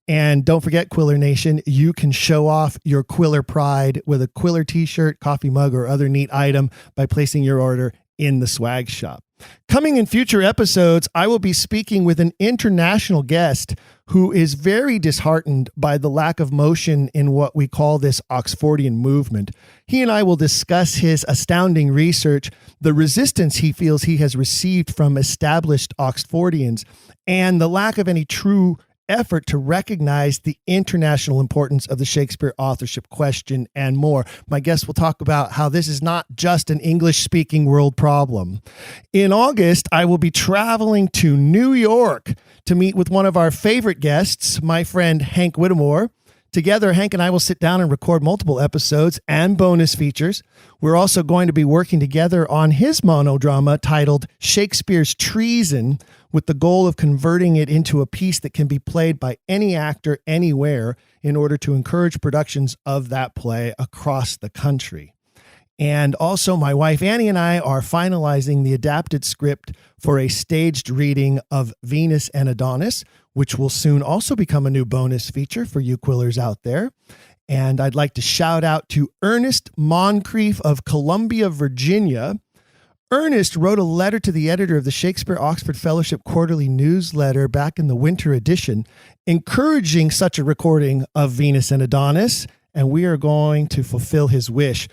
And don't forget, Quiller Nation, you can show off your Quiller pride with a Quiller t-shirt, coffee mug, or other neat item by placing your order in the swag shop. Coming in future episodes, I will be speaking with an international guest who is very disheartened by the lack of motion in what we call this Oxfordian movement. He and I will discuss his astounding research, the resistance he feels he has received from established Oxfordians, and the lack of any true effort to recognize the international importance of the Shakespeare Authorship Question and more. My guest will talk about how this is not just an English-speaking world problem. In August, I will be traveling to New York to meet with one of our favorite guests, my friend Hank Whittemore. Together, Hank and I will sit down and record multiple episodes and bonus features. We're also going to be working together on his monodrama titled Shakespeare's Treason, with the goal of converting it into a piece that can be played by any actor anywhere in order to encourage productions of that play across the country. And also, my wife Annie and I are finalizing the adapted script for a staged reading of Venus and Adonis, which will soon also become a new bonus feature for you Quillers out there. And I'd like to shout out to Ernest Moncrief of Columbia, Virginia. Ernest wrote a letter to the editor of the Shakespeare Oxford Fellowship Quarterly newsletter back in the winter edition, encouraging such a recording of Venus and Adonis, and we are going to fulfill his wish.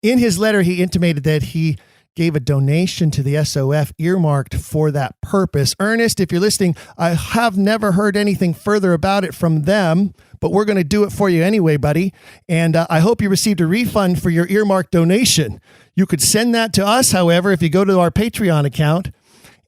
In his letter, he intimated that he gave a donation to the SOF earmarked for that purpose. Ernest, if you're listening, I have never heard anything further about it from them, but we're going to do it for you anyway, buddy. And I hope you received a refund for your earmarked donation. You could send that to us, however, if you go to our Patreon account.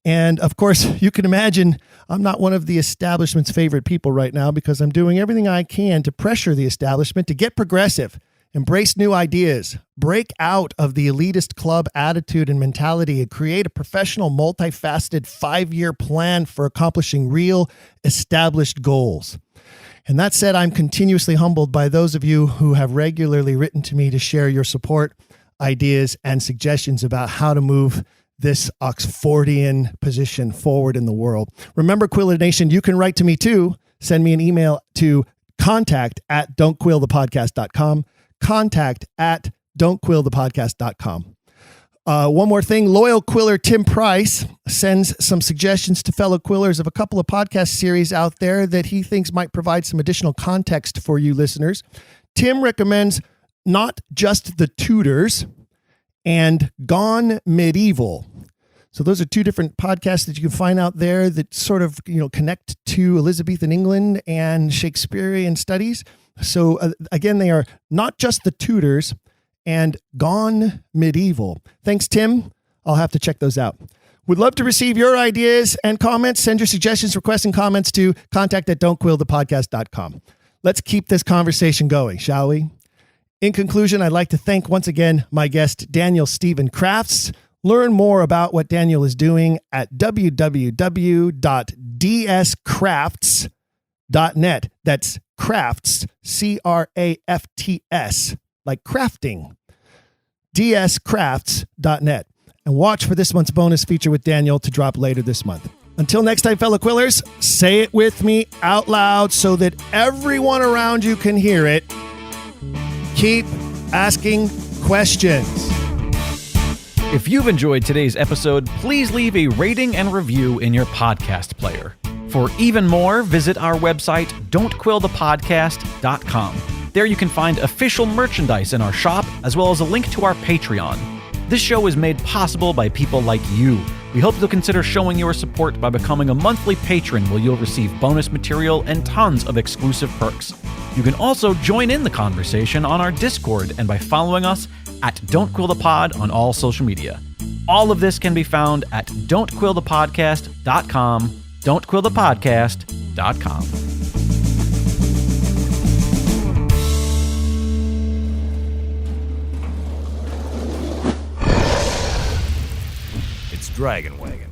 And of course, you can imagine I'm not one of the establishment's favorite people right now because I'm doing everything I can to pressure the establishment to get progressive, embrace new ideas, break out of the elitist club attitude and mentality, and create a professional, multifaceted 5-year plan for accomplishing real established goals. And that said, I'm continuously humbled by those of you who have regularly written to me to share your support, ideas, and suggestions about how to move this Oxfordian position forward in the world. Remember, Quiller Nation, you can write to me too. Send me an email to contact@don'tquillthepodcast.com. contact@don'tquillthepodcast.com. One more thing, loyal Quiller Tim Price sends some suggestions to fellow Quillers of a couple of podcast series out there that he thinks might provide some additional context for you listeners. Tim recommends Not Just the Tudors and Gone Medieval. So those are two different podcasts that you can find out there that sort of, connect to Elizabethan England and Shakespearean studies. So again, they are Not Just the Tudors and Gone Medieval. Thanks, Tim. I'll have to check those out. Would love to receive your ideas and comments. Send your suggestions, requests, and comments to contact@don'tquillthepodcast.com. Let's keep this conversation going, shall we? In conclusion, I'd like to thank once again my guest, Daniel Stephen Crafts. Learn more about what Daniel is doing at www.dscrafts.net. That's crafts, crafts, like crafting. dscrafts.net. And watch for this month's bonus feature with Daniel to drop later this month. Until next time, fellow Quillers, say it with me out loud so that everyone around you can hear it. Keep asking questions. If you've enjoyed today's episode, please leave a rating and review in your podcast player. For even more, visit our website, don'tquillthepodcast.com. There you can find official merchandise in our shop, as well as a link to our Patreon. This show is made possible by people like you. We hope you'll consider showing your support by becoming a monthly patron, where you'll receive bonus material and tons of exclusive perks. You can also join in the conversation on our Discord and by following us at Don't Quill the Pod on all social media. All of this can be found at don'tquillthepodcast.com, don'tquillthepodcast.com. It's Dragon Wagon.